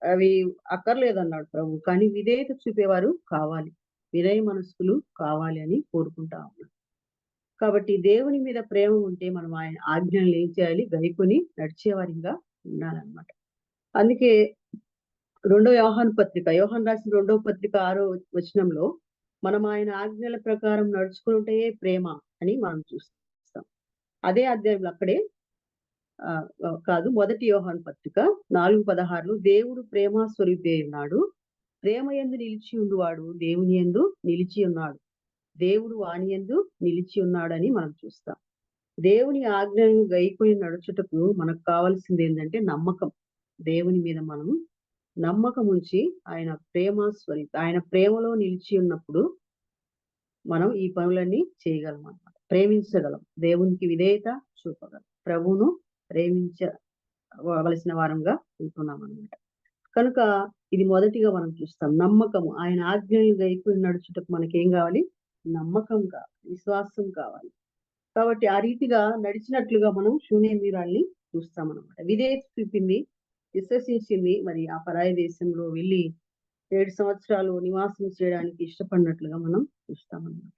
అవి అక్కర్లేదన్నాడు ప్రభు, కానీ విధేయత చూపేవారు కావాలి, వినయ మనస్కులు కావాలి అని కోరుకుంటా ఉన్నాడు. కాబట్టి దేవుని మీద ప్రేమ ఉంటే మనం ఆయన ఆజ్ఞలు ఏం చేయాలి? గైకొని నడిచేవారిగా ఉండాలన్నమాట. అందుకే 2వ యోహాను పత్రిక, యోహాను రాసిన 2వ పత్రిక 6వ వచనంలో మనం ఆయన ఆజ్ఞల ప్రకారం నడుచుకుంటే ప్రేమ అని మనం చూస్తాం. అదే అధ్యాయంలో అక్కడే కాదు, 1 యోహాను పత్రిక 4:16 దేవుడు ప్రేమ స్వరూపే ఉన్నాడు, ప్రేమ యందు నిలిచి ఉండువాడు దేవుని యందు నిలిచి ఉన్నాడు, దేవుడు వాని యందు నిలిచి ఉన్నాడని మనం చూస్తాం. దేవుని ఆజ్ఞలను గైకొని నడుచుటకు మనకు కావాల్సింది ఏంటంటే నమ్మకం. దేవుని మీద మనం నమ్మకం ఉంచి ఆయన ప్రేమ స్వరూప, ఆయన ప్రేమలో నిలిచి ఉన్నప్పుడు మనం ఈ పనులన్నీ చేయగలం అన్నమాట. ప్రేమించగలం, దేవునికి విధేయత చూపగలం, ప్రభువును ప్రేమించవలసిన వారంగా ఉంటున్నాం అన్నమాట. కనుక ఇది మొదటిగా మనం చూస్తాం, నమ్మకము. ఆయన ఆజ్ఞలను గైకొని నడుచుటకు మనకేం కావాలి? నమ్మకం కావాలి, విశ్వాసం కావాలి. కాబట్టి ఆ రీతిగా నడిచినట్లుగా మనం షూనేమీరాల్ని చూస్తాం అన్నమాట. విధేయత చూపింది, విశ్వసించింది, మరి ఆ పరాయి దేశంలో వెళ్ళి 7 సంవత్సరాలు నివాసం చేయడానికి ఇష్టపడినట్లుగా మనం చూస్తామన్నమాట.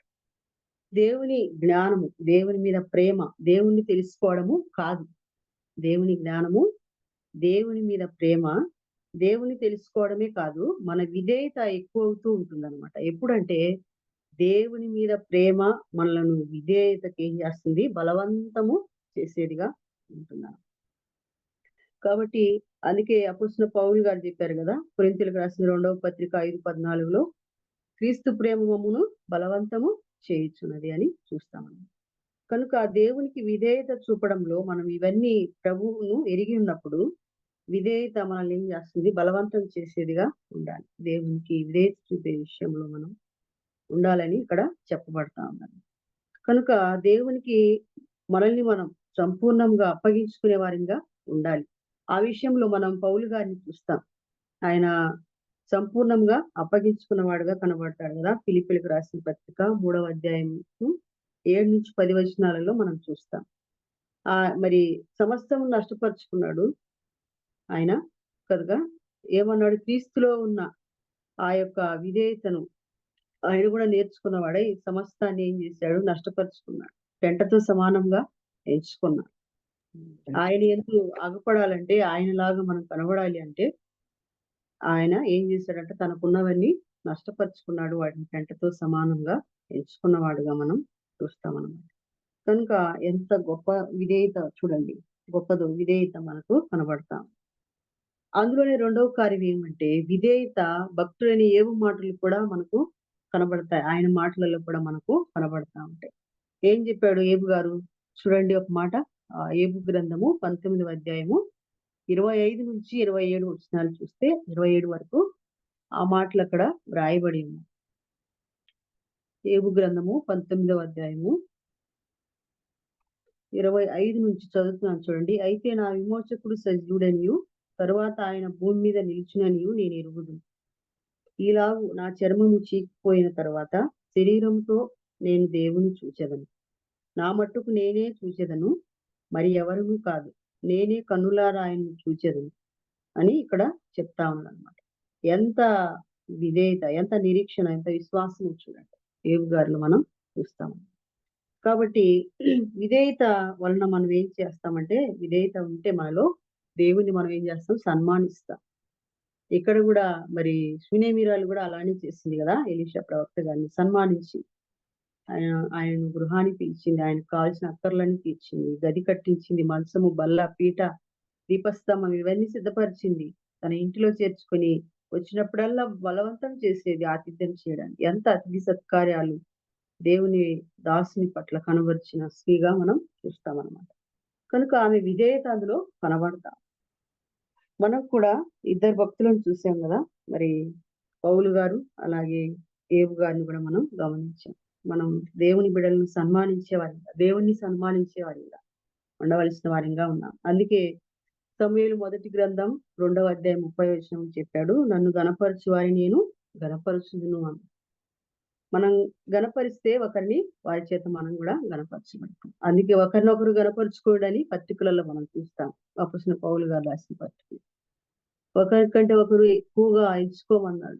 దేవుని జ్ఞానము, దేవుని మీద ప్రేమ, దేవుణ్ణి తెలుసుకోవడము కాదు, దేవుని జ్ఞానము, దేవుని మీద ప్రేమ, దేవుని తెలుసుకోవడమే కాదు, మన విధేయత ఎక్కువ అవుతూ ఉంటుందన్నమాట. ఎప్పుడంటే దేవుని మీద ప్రేమ మనలను విధేయతకి ఏం చేస్తుంది, బలవంతము చేసేదిగా ఉంటున్నాను. కాబట్టి అందుకే అపోస్తలుడైన పౌలు గారు చెప్పారు కదా, కొరింథీయులకు రాసిన 2వ పత్రిక 5:14లో, క్రీస్తు ప్రేమ మమ్మును బలవంతము చేయుచున్నది అని చూస్తామన్నమాట. కనుక దేవునికి విధేయత చూపడంలో మనం ఇవన్నీ ప్రభువును ఎరిగి ఉన్నప్పుడు విధేయత మనల్ని ఏం చేస్తుంది, బలవంతం చేసేదిగా ఉండాలి. దేవునికి విధేయత చూపే విషయంలో మనం ఉండాలని ఇక్కడ చెప్పబడతా ఉన్నాను. కనుక దేవునికి మనల్ని మనం సంపూర్ణంగా అప్పగించుకునే వారిగా ఉండాలి. ఆ విషయంలో మనం పౌలు గారిని చూస్తాం. ఆయన సంపూర్ణంగా అప్పగించుకున్నవాడుగా కనబడతాడు కదా. ఫిలిప్పీయులకు రాసిన పత్రిక 3వ అధ్యాయం 7-10 వచనాలలో మనం చూస్తాం. మరి సమస్తం నష్టపరుచుకున్నాడు ఆయన కనుక ఏమన్నాడు, క్రీస్తులో ఉన్న ఆ యొక్క విధేయతను ఆయన కూడా నేర్చుకున్నవాడై సమస్తాన్ని ఏం చేశాడు, నష్టపరుచుకున్నాడు, పెంటతో సమానంగా ఎంచుకున్నాడు. ఆయన ఎందుకు అగపడాలంటే, ఆయనలాగా మనం కనబడాలి అంటే ఆయన ఏం చేశాడంటే తనకున్నవన్నీ నష్టపరుచుకున్నాడు, వాటిని పెంటతో సమానంగా ఎంచుకున్నవాడుగా మనం చూస్తామన్నమాట. కనుక ఎంత గొప్ప విధేయత చూడండి, గొప్పదో విధేయత మనకు కనబడతాం. అందులోనే 2వ కార్యం ఏమంటే విధేయత. భక్తులైన ఏవు మాటలు కూడా మనకు కనబడతాయి, ఆయన మాటలలో కూడా మనకు కనబడతా ఉంటాయి. ఏం చెప్పాడు ఏబు గారు చూడండి ఒక మాట. ఏబు గ్రంథము 19వ అధ్యాయము 25-27 వచనాలు చూస్తే 27 వరకు ఆ మాటలు అక్కడ వ్రాయబడి ఉన్నాయి. ఏబు గ్రంథము 19వ అధ్యాయము 25 నుంచి చదువుతున్నాను చూడండి. అయితే నా విమోచకుడు సజీవుడనియు తరువాత ఆయన భూమి మీద నిలిచిననియు నేను ఎరుగుదును. ఈలాగు నా చర్మము చీకిపోయిన తర్వాత శరీరంతో నేను దేవుని చూచెదను. నా మట్టుకు నేనే చూచెదను, మరి ఎవరునూ కాదు. నేనే కన్నులారా ఆయన్ని చూచెదను అని ఇక్కడ చెప్తా ఉన్నానమాట. ఎంత విధేయత, ఎంత నిరీక్షణ, ఎంత విశ్వాసం చూడండి ఏబు గారిలో మనం చూస్తాము. కాబట్టి విధేయత వలన మనం ఏం చేస్తామంటే, విధేయత ఉంటే మనలో దేవుని మనం ఏం చేస్తాం, సన్మానిస్తాం. ఇక్కడ కూడా మరి సునేమిరాలు కూడా అలానే చేసింది కదా. ఎలీషా ప్రవక్త గారిని సన్మానించి ఆయన గృహానికి పిలిచింది, ఆయనకు కావాల్సిన అక్కర్లన్నీ తీర్చింది, గది కట్టించింది, మంచము, బల్ల, పీట, దీపస్తంభం ఇవన్నీ సిద్ధపరిచింది. తన ఇంటిలో చేర్చుకొని వచ్చినప్పుడల్లా బలవంతం చేసేది ఆతిథ్యం చేయడానికి. ఎంత అతిథి సత్కార్యాలు దేవుని దాసుని పట్ల కనబరిచిన స్త్రీగా మనం చూస్తామన్నమాట. కనుక ఆమె విధేయత అందులో కనబడతాం. మనం కూడా ఇద్దరు భక్తులను చూసాం కదా, మరి పౌలు గారు అలాగే ఏబు గారిని కూడా మనం గమనించాం. మనం దేవుని బిడ్డలను సన్మానించే వారిగా, దేవుణ్ణి సన్మానించే వారిగా ఉండవలసిన వారిగా ఉన్నాం. అందుకే సమూయేలు 1వ గ్రంథం 2వ అధ్యాయం 30వ వచనం చెప్పాడు, నన్ను గణపరచు వారిని నేను గణపరచుదును అని. మనం గణపరిస్తే ఒకరిని వారి చేత మనం కూడా గణపరచబడతాం. అందుకే ఒకరినొకరు గణపరచుకోవడని పత్రికలలో మనం చూస్తాం. అపోస్తలుడైన పౌలు గారు రాసిన పత్రిక. ఒకరికంటే ఒకరు ఎక్కువగా ఎంచుకోమన్నాడు,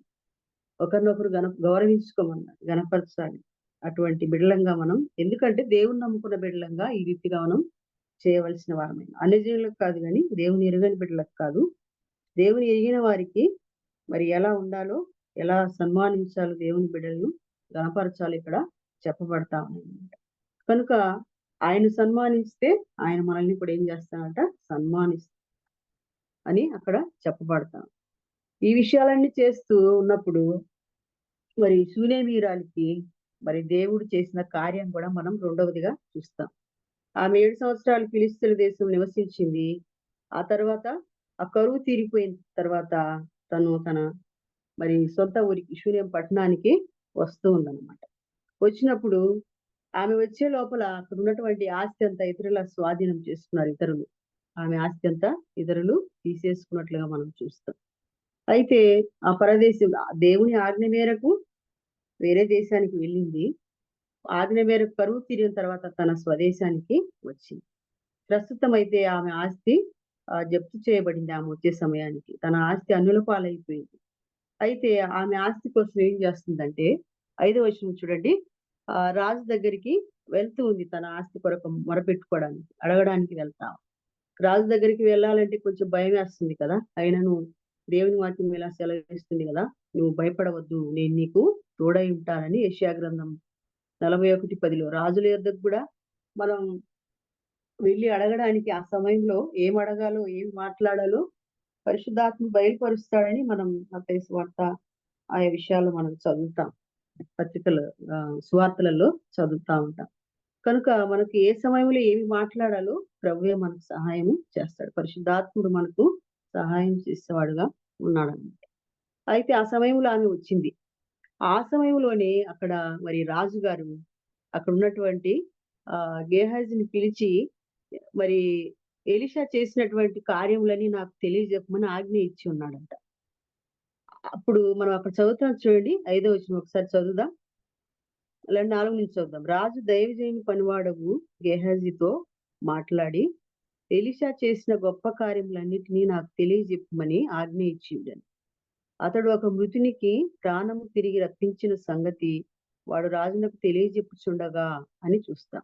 ఒకరినొకరు గౌరవించుకోమన్నాడు, గణపరచాలి. అటువంటి బిడ్డలంగా మనం, ఎందుకంటే దేవుని నమ్ముకున్న బిడ్డలంగా ఈ రీతిగా మనం చేయవలసిన వారమైన, అన్యజనులకు కాదు కానీ దేవుని ఎరుగని బిడ్డలకు కాదు, దేవుని ఎరిగిన వారికి మరి ఎలా ఉండాలో, ఎలా సన్మానించాలో, దేవుని బిడ్డలను గణపరచాలి ఇక్కడ చెప్పబడతా ఉన్నాయన్నమాట. కనుక ఆయన సన్మానిస్తే ఆయన మనల్ని కూడా ఏం చేస్తానంట, సన్మానిస్తా అని అక్కడ చెప్పబడతాం. ఈ విషయాలన్నీ చేస్తూ ఉన్నప్పుడు మరి సునేమీరాలికి మరి దేవుడు చేసిన కార్యం కూడా మనం రెండవదిగా చూస్తాం. ఆమె 7 సంవత్సరాలు ఫిలిస్తీయుల దేశం నివసించింది. ఆ తర్వాత ఆ కరువు తీరిపోయిన తర్వాత తన మరి సొంత ఊరికి శూన్యం పట్టణానికి వస్తూ ఉందన్నమాట. వచ్చినప్పుడు ఆమె వచ్చే లోపల అక్కడ ఉన్నటువంటి ఆస్తి అంతా ఇతరుల స్వాధీనం చేసుకున్నారు ఇతరులు. ఆమె ఆస్తి అంతా ఇతరులు తీసేసుకున్నట్లుగా మనం చూస్తాం. అయితే ఆ పరదేశం దేవుని ఆజ్ఞ మేరకు వేరే దేశానికి వెళ్ళింది. ఆజ్ఞ మేరకు కరువు తీరిన తర్వాత తన స్వదేశానికి వచ్చింది. ప్రస్తుతం అయితే ఆమె ఆస్తి జప్తు చేయబడింది. ఆమె వచ్చే సమయానికి తన ఆస్తి అన్యుల పాలైపోయింది. అయితే ఆమె ఆస్తి కోసం ఏం చేస్తుందంటే 5వ వచనం చూడండి, రాజు దగ్గరికి వెళ్తూ ఉంది తన ఆస్తి కొరకు మొరపెట్టుకోవడానికి, అడగడానికి వెళ్తాం. రాజు దగ్గరికి వెళ్ళాలంటే కొంచెం భయం వేస్తుంది కదా, అయినను దేవుని వాక్యం ఇలా సెలవిస్తుంది కదా, నువ్వు భయపడవద్దు, నేను నీకు తోడై ఉంటానని. యెషయా గ్రంథం 41:10 రాజుల యొద్దకు కూడా మనం వెళ్ళి అడగడానికి ఆ సమయంలో ఏం అడగాలో ఏం మాట్లాడాలో పరిశుద్ధాత్మ బయలుపరుస్తాడని మనం మత్తయి సువార్త ఆయా విషయాలు మనం చదువుతాం, పత్రికలు సువార్తలలో చదువుతా ఉంటాం. కనుక మనకు ఏ సమయంలో ఏమి మాట్లాడాలో ప్రభువే మనకు సహాయం చేస్తాడు. పరిశుద్ధాత్ముడు మనకు సహాయం చేసేవాడుగా ఉన్నాడన్నమాట. అయితే ఆ సమయంలో ఆమె వచ్చింది. ఆ సమయంలోనే అక్కడ మరి రాజుగారు అక్కడ ఉన్నటువంటి గేహాజీని పిలిచి మరి ఎలీషా చేసినటువంటి కార్యములని నాకు తెలియజెప్పమని ఆజ్ఞ ఇచ్చి ఉన్నాడంట. అప్పుడు మనం అక్కడ చదువుతాం చూడండి, 5వ వచనం ఒకసారి చదువుదాం, అలా 4 నుంచి చదువుదాం. రాజు దైవజనుని పనివాడగు గేహాజీతో మాట్లాడి ఎలీషా చేసిన గొప్ప కార్యములన్నిటినీ నాకు తెలియజెప్పమని ఆజ్ఞ ఇచ్చిండని. అతడు ఒక మృతునికి ప్రాణము తిరిగి రప్పించిన సంగతి వాడు రాజునకు తెలియజెప్పుచుండగా అని చూస్తాం.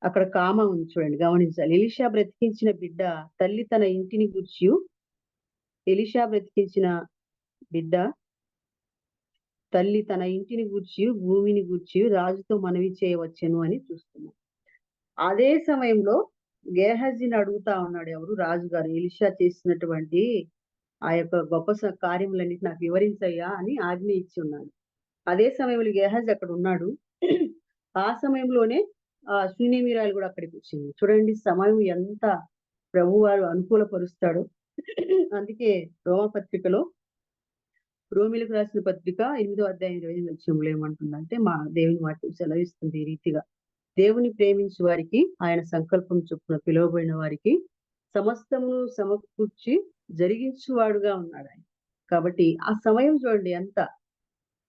అక్కడ కామ ఉంది చూడండి, గమనించాలి. ఎలీషా బ్రతికించిన బిడ్డ తల్లి తన ఇంటిని గూర్చి, ఎలీషా బ్రతికించిన బిడ్డ తల్లి తన ఇంటిని గూర్చి భూమిని గూర్చి రాజుతో మనవి చేయవచ్చును అని చూస్తున్నాం. అదే సమయంలో గేహజీని అడుగుతా ఉన్నాడు ఎవరు, రాజుగారు, ఎలీషా చేసినటువంటి ఆ యొక్క గొప్ప కార్యములన్నిటి నాకు వివరించయ్యా అని ఆజ్ఞ ఇచ్చి ఉన్నాడు. అదే సమయంలో గేహజీ అక్కడ ఉన్నాడు. ఆ సమయంలోనే శూన్యమీరాలు కూడా అక్కడికి వచ్చింది. చూడండి సమయం ఎంత ప్రభువారు అనుకూలపరుస్తాడు. అందుకే రోమపత్రికలో, రోమిలకు రాసిన పత్రిక 8వ అధ్యాయం 25వ వచనంలో ఏమంటుందంటే, మా దేవుని వాక్యం సెలవిస్తుంది ఈ రీతిగా, దేవుని ప్రేమించే వారికి ఆయన సంకల్పం చొప్పున పిలువబడిన వారికి సమస్తమును సమకూర్చి జరిగించువాడుగా ఉన్నాడు ఆయన. కాబట్టి ఆ సమయం చూడండి ఎంత,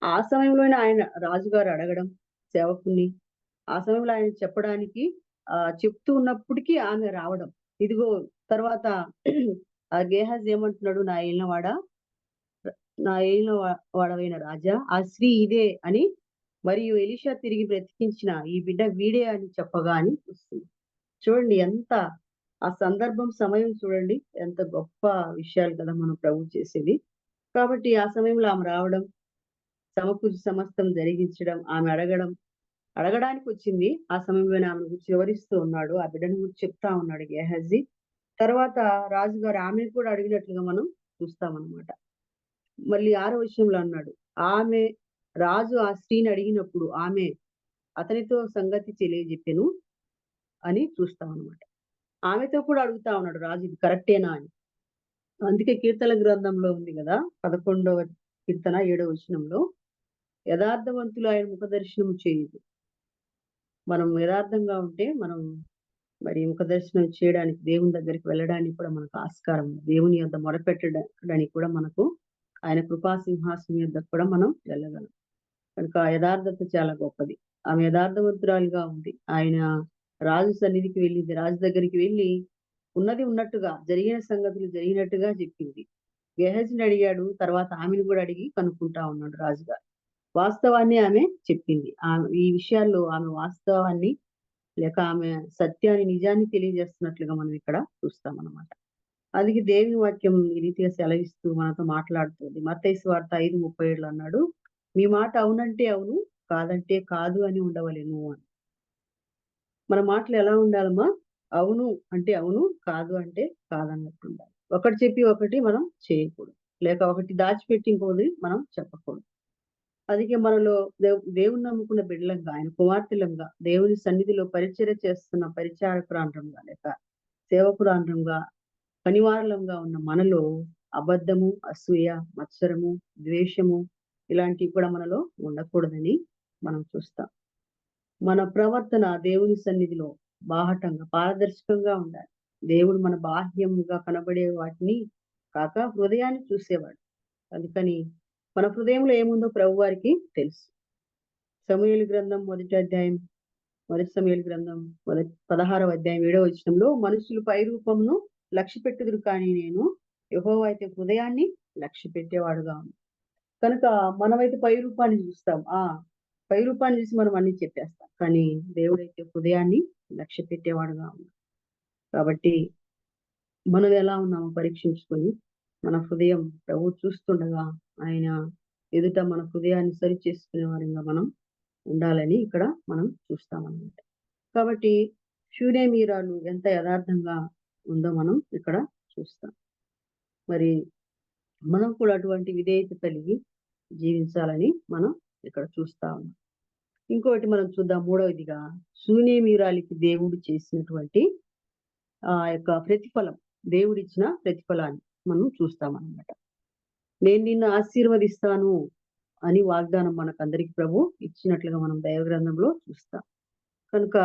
ఆ సమయంలోనే ఆయన రాజుగారు అడగడం సేవకుని, ఆ సమయంలో ఆయన చెప్పడానికి చెప్తూ ఉన్నప్పటికీ ఆమె రావడం. ఇదిగో తర్వాత ఆ గేహాజ్ ఏమంటున్నాడు, నా ఏలిన వాడవైన రాజా, ఆ స్త్రీ ఇదే అని, మరియు ఎలీషా తిరిగి బ్రతికించిన ఈ బిడ్డ వీడే అని చెప్పగా అని చూస్తుంది. చూడండి ఎంత ఆ సందర్భం, సమయం చూడండి ఎంత గొప్ప విషయాలు కదా మనం ప్రభు చేసేది. కాబట్టి ఆ సమయంలో ఆమె రావడం, సమకూర్చి సమస్తం జరిగించడం, ఆమె అడగడానికి వచ్చింది. ఆ సమయంలోనే ఆమె గురించి వివరిస్తూ ఉన్నాడు, ఆ బిడ్డను గురించి చెప్తా ఉన్నాడు గేహజీ. తర్వాత రాజుగారు ఆమెను కూడా అడిగినట్లుగా మనం చూస్తామన్నమాట. మళ్ళీ 6వ వచనంలో అన్నాడు, రాజు ఆ స్త్రీని అడిగినప్పుడు ఆమె అతనితో సంగతి తెలియజెప్పెను అని చూస్తాం అన్నమాట. ఆమెతో కూడా అడుగుతా ఉన్నాడు రాజు, ఇది కరెక్టేనా అని. అందుకే కీర్తన గ్రంథంలో ఉంది కదా, 11వ కీర్తన 7వ వచనంలో, యథార్థవంతులు ఆయన ముఖ దర్శనము చేయదు. మనం యథార్థంగా ఉంటే మనం మరి ముఖ దర్శనం చేయడానికి, దేవుని దగ్గరికి వెళ్ళడానికి కూడా మనకు ఆస్కారం, దేవుని యొద్ద మొరపెట్టడానికి కూడా మనకు ఆయన కృపా సింహాసనం యొద్ద కూడా మనం వెళ్ళగలం. కనుక యథార్థత చాలా గొప్పది. ఆమె యథార్థవంతురాలుగా ఉంది. ఆయన రాజు సన్నిధికి వెళ్ళింది, రాజు దగ్గరికి వెళ్ళి ఉన్నది ఉన్నట్టుగా, జరిగిన సంగతులు జరిగినట్టుగా చెప్పింది. గేహజీని అడిగాడు, తర్వాత ఆమెను కూడా అడిగి కనుక్కుంటా ఉన్నాడు రాజుగారు. వాస్తవాన్ని ఆమె చెప్పింది. ఈ విషయాల్లో ఆమె వాస్తవాన్ని లేక ఆమె సత్యాన్ని, నిజాన్ని తెలియజేస్తున్నట్లుగా మనం ఇక్కడ చూస్తాం అన్నమాట. అందుకే దేవుని వాక్యం ఈ రీతిగా సెలవిస్తూ మనతో మాట్లాడుతుంది. మత్తయి సువార్త 5:37 అన్నాడు, మీ మాట అవునంటే అవును, కాదంటే కాదు అని ఉండవలెను అని. మన మాటలు ఎలా ఉండాలమ్మా? అవును అంటే అవును, కాదు అంటే కాదన్నట్టు ఉండాలి. ఒకటి చెప్పి ఒకటి మనం చేయకూడదు, లేక ఒకటి దాచిపెట్టి ఇంకోటి మనం చెప్పకూడదు. అందుకే మనలో దేవుని నమ్ముకున్న బిడ్డలంగా, ఆయన కుమార్తెలంగా, దేవుని సన్నిధిలో పరిచర్య చేస్తున్న పరిచారకురాండ్రంగా లేక సేవకురాండ్రంగా, పనివారులంగా ఉన్న మనలో అబద్ధము, అసూయ, మత్సరము, ద్వేషము ఇలాంటివి కూడా మనలో ఉండకూడదని మనం చూస్తాం. మన ప్రవర్తన దేవుని సన్నిధిలో బాహటంగా, పారదర్శకంగా ఉండాలి. దేవుడు మన బాహ్యంగా కనబడే వాటిని కాక హృదయాన్ని చూసేవాడు. అందుకని మన హృదయంలో ఏముందో ప్రభు వారికి తెలుసు. సమూయేలు గ్రంథం 1 సమూయేలు గ్రంథం 16వ అధ్యాయం 7వ వచనంలో, మనుషులు పై రూపమును లక్ష్య పెట్టుదురు, కానీ నేను యెహోవా అయితే హృదయాన్ని లక్ష్య పెట్టేవాడుగా ఉంది. కనుక మనమైతే పై రూపాన్ని చూస్తాం, పై రూపాన్ని చూసి మనం అన్ని చెప్పేస్తాం. కానీ దేవుడైతే హృదయాన్ని లక్ష్య పెట్టేవాడుగా ఉంది. కాబట్టి మనం ఎలా ఉన్నామో పరీక్షించుకొని మన హృదయం ప్రభు చూస్తుండగా ఆయన ఎదుట మన హృదయాన్ని సరి చేసుకునే వారిగా మనం ఉండాలని ఇక్కడ మనం చూస్తామన్నమాట. కాబట్టి శూనేమీరాలు ఎంత యథార్థంగా ఉందో మనం ఇక్కడ చూస్తాం. మరి మనం కూడా అటువంటి విధేయత కలిగి జీవించాలని మనం ఇక్కడ చూస్తా ఉన్నాం. ఇంకోటి మనం చూద్దాం. మూడవదిగా శూనేమీరాలికి దేవుడు చేసినటువంటి ఆ యొక్క ప్రతిఫలం, దేవుడిచ్చిన ప్రతిఫలాన్ని మనం చూస్తామన్నమాట. నేను నిన్ను ఆశీర్వదిస్తాను అని వాగ్దానం మనకు అందరికి ప్రభు ఇచ్చినట్లుగా మనం దైవ గ్రంథంలో చూస్తాం. కనుక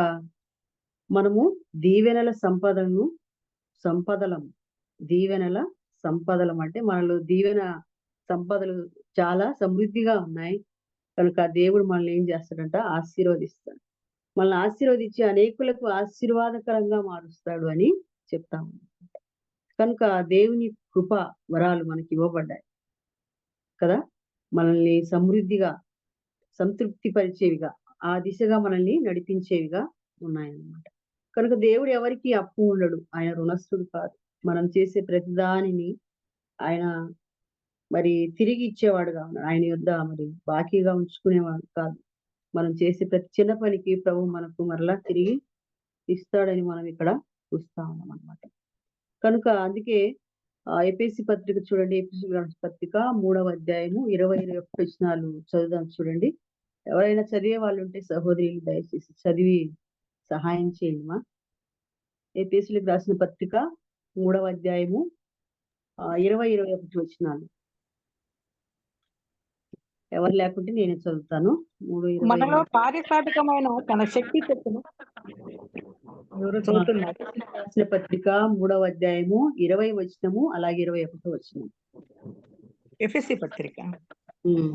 మనము దీవెనల సంపదలం అంటే మనలో దీవెన సంపదలు చాలా సమృద్ధిగా ఉన్నాయి. కనుక దేవుడు మనల్ని ఏం చేస్తాడంట, ఆశీర్వదిస్తాడు. మనల్ని ఆశీర్వదించి అనేకులకు ఆశీర్వాదకరంగా మారుస్తాడు అని చెప్తాము. కనుక దేవుని కృప వరాలు మనకి ఇవ్వబడ్డాయి కదా, మనల్ని సమృద్ధిగా సంతృప్తి పరిచేవిగా ఆ దిశగా మనల్ని నడిపించేవిగా ఉన్నాయన్నమాట. కనుక దేవుడు ఎవరికి అప్పు ఉండడు, ఆయన రుణస్థుడు కాదు. మనం చేసే ప్రతి దానిని ఆయన మరి తిరిగి ఇచ్చేవాడుగా ఉన్నాడు. ఆయన యొద్ద మరి బాకీగా ఉంచుకునేవాడు కాదు. మనం చేసే ప్రతి చిన్న పనికి ప్రభు మనకు మరలా తిరిగి ఇస్తాడని మనం ఇక్కడ చూస్తా ఉన్నాం అన్నమాట. కనుక అందుకే ఎఫెసీ పత్రిక చూడండి, ఎఫెసీ పత్రిక 3వ అధ్యాయము 20-21 వచనాలు చదువుదాం చూడండి. ఎవరైనా చదివే వాళ్ళు ఉంటే సహోదరులు దయచేసి చదివి సహాయం చేయండి మా. ఎఫెసీలకు రాసిన పత్రిక 3వ అధ్యాయము 20-21 వచనాలు. ఎవరు లేకుంటే నేనే చదువుతాను. మనలో కార్యసాధకమైన తన శక్తి చొప్పున ఎవరు చదువుతున్నారు? రాసిన పత్రిక 3వ అధ్యాయము 20 వచనము అలాగే 21 వచనం. ఎఫెసీ పత్రిక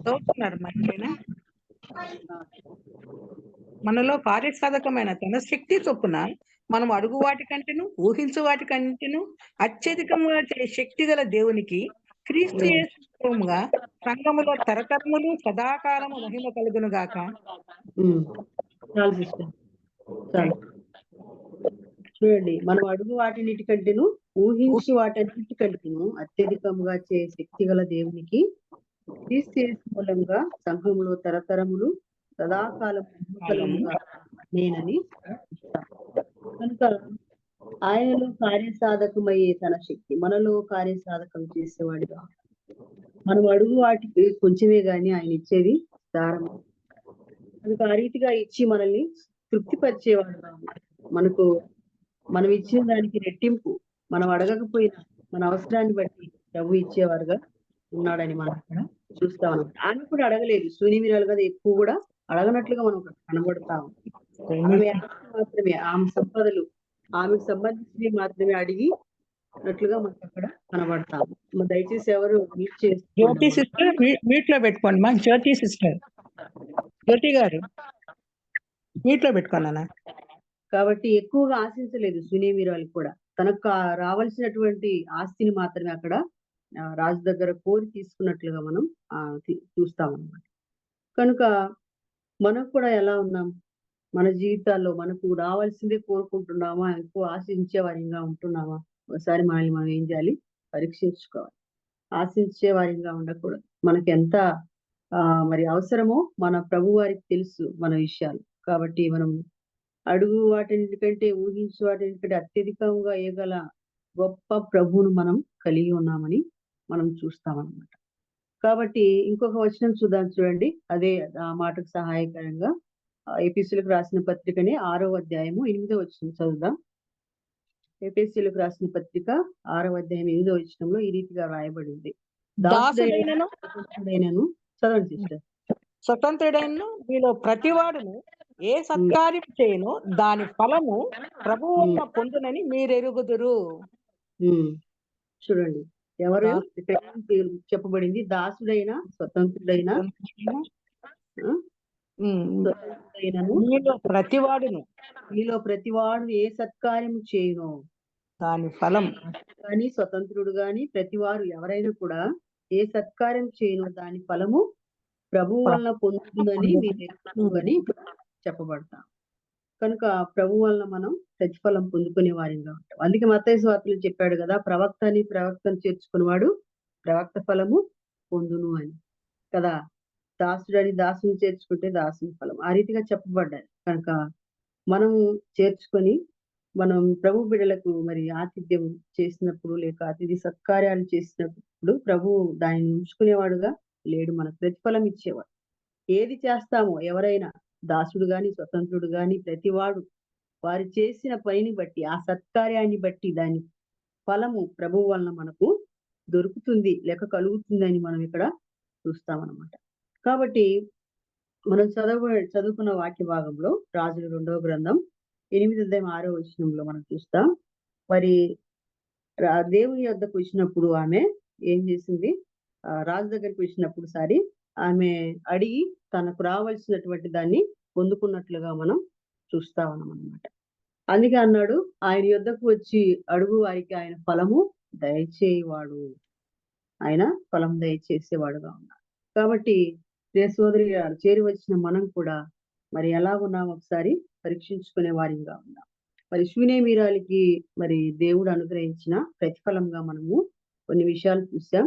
చదువుతున్నారు మంచిగా. మనలో కార్యసాధకమైన తన శక్తి చొప్పున మనం అడుగు వాటి కంటేను ఊహించు వాటి కంటేను అత్యధికంగా శక్తి గల దేవునికి క్రీస్తు యేసుగా సంఘములో తరతరములు సదాకాలము మహిమ కలుగును గాక. చూడండి, మనం అడుగు వాటిన్నిటి కంటేను ఊహించు వాటన్నిటి కంటేను అత్యధికంగా శక్తి గల దేవునికి క్రీస్తు యేసు మూలంగా సంఘములో తరతరములు సదాకాలం నేనని. కనుక ఆయనలో కార్యసాధకమయ్యే తన శక్తి మనలో కార్యసాధకం చేసేవాడిగా, మనం అడుగు వాటికి కొంచెమే గాని ఆయన ఇచ్చేది దారం. కనుక ఆ రీతిగా ఇచ్చి మనల్ని తృప్తిపరిచేవాడుగా, మనం ఇచ్చిన దానికి రెట్టింపు మనం అడగకపోయినా మన అవసరాన్ని బట్టి ప్రభు ఇచ్చేవారుగా ఉన్నాడని మనం ఇక్కడ చూస్తా ఉన్నాం. ఆమె కూడా అడగలేదు, శూన్యమీరాలు కదా, ఎక్కువ కూడా అడగనట్లుగా మనం కనబడతా ఉన్నాం. మాత్రమే ఆమె సంపదలు ఆమెకు సంబంధించినవి మాత్రమే అడిగినట్లుగా మనకు అక్కడ కనబడతాము. దయచేసి ఎవరు మీట్ చేసి జ్యోతి సిస్టర్ మీట్ లో పెట్టుకోండి మా. జ్యోతి సిస్టర్, జ్యోతి గారు మీట్ లో పెట్టుకోండి. కాబట్టి ఎక్కువగా ఆశించలేదు శూన్యమీరాలు కూడా. తనకు రావాల్సినటువంటి ఆస్తిని మాత్రమే అక్కడ రాజు దగ్గర కోరి తీసుకున్నట్లుగా మనం చూస్తామన్నమాట. కనుక మనకు కూడా ఎలా ఉన్నాం, మన జీవితాల్లో మనకు రావాల్సిందే కోరుకుంటున్నామా, ఎక్కువ ఆశించే వారిగా ఉంటున్నామా? ఒకసారి మనల్ని మనం ఏం చేయాలి, పరీక్షించుకోవాలి. ఆశించే వారిగా ఉండకూడదు. మనకి ఎంత మరి అవసరమో మన ప్రభు వారికి తెలుసు మన విషయాలు. కాబట్టి మనం అడుగు వాటికంటే ఊహించు వాటికంటే అత్యధికంగా ఏగల గొప్ప ప్రభువును మనం కలిగి ఉన్నామని మనం చూస్తామన్నమాట. కాబట్టి ఇంకొక వచనం చూద్దాం చూడండి, అదే ఆ మాటకు సహాయకరంగా ఎఫెసీయులకు రాసిన పత్రికనే 6వ అధ్యాయము 8వ వచనం చదువుదాం. ఎఫెసీయులకు రాసిన పత్రిక 6వ అధ్యాయం 8వ వచనంలో ఈ రీతిగా రాయబడింది. దాసుడైనను చదవండి సిస్టర్. స్వతంత్రుడైన మీలో ప్రతివాడును ఏ సత్కార్యం చేయను దాని ఫలము ప్రభువు వలన పొందునని మీరెరుగుదురు. చూడండి, ఎవరు ఇక్కడ చెప్పబడింది? దాసుడైన, స్వతంత్రుడైన, మీలో ప్రతివాడు ఏ సత్కార్యము చేయను దాని ఫలం. కానీ స్వతంత్రుడు గాని ప్రతివారు ఎవరైనా కూడా ఏ సత్కార్యం చేయను దాని ఫలము ప్రభువు వలన పొందుతుందని మీరు అని చెప్పబడతాం. కనుక ప్రభు వలన మనం ప్రతిఫలం పొందుకునే వారిగా ఉంటాం. అందుకే మత్తయి సువార్తలో చెప్పాడు కదా, ప్రవక్తను చేర్చుకునేవాడు ప్రవక్త ఫలము పొందును అని కదా. దాసుడని దాసుని చేర్చుకుంటే దాసుని ఫలం, ఆ రీతిగా చెప్పబడ్డాయి. కనుక మనము చేర్చుకొని మనం ప్రభు బిడ్డలకు మరి ఆతిథ్యం చేసినప్పుడు, లేక అతిథి సత్కార్యాలు చేసినప్పుడు ప్రభు దానిని ఉంచుకునేవాడుగా లేడు, మనకు ప్రతిఫలం ఇచ్చేవాడు. ఏది చేస్తామో ఎవరైనా దాసుడు గాని స్వతంత్రుడు గాని ప్రతివాడు వారు చేసిన పనిని బట్టి, ఆ సత్కార్యాన్ని బట్టి దాని ఫలము ప్రభువు వలన మనకు దొరుకుతుంది, లేక కలుగుతుందని మనం ఇక్కడ చూస్తామన్నమాట. కాబట్టి మనం చదువుకున్న వాక్య భాగంలో రాజుల 2వ గ్రంథం 8:6 మనం చూస్తాం. మరి దేవుని యొద్దకు వచ్చినప్పుడు ఆమె ఏం చేసింది, రాజు దగ్గరికి వచ్చినప్పుడు ఆమె అడిగి తనకు రావాల్సినటువంటి దాన్ని పొందుకున్నట్లుగా మనం చూస్తా ఉన్నాం అన్నమాట. అందుకే అన్నాడు, ఆయన యొద్దకు వచ్చి అడుగు వారికి ఆయన ఫలము దయచేయవాడు, ఆయన ఫలం దయచేసేవాడుగా ఉన్నాడు. కాబట్టి సోదరి గారు చేరి వచ్చిన మనం కూడా మరి ఎలా ఉన్నాం ఒకసారి పరీక్షించుకునే వారిగా ఉన్నాం. మరి శూనేమీరాలికి మరి దేవుడు అనుగ్రహించిన ప్రతిఫలంగా మనము కొన్ని విషయాలు చూసాం.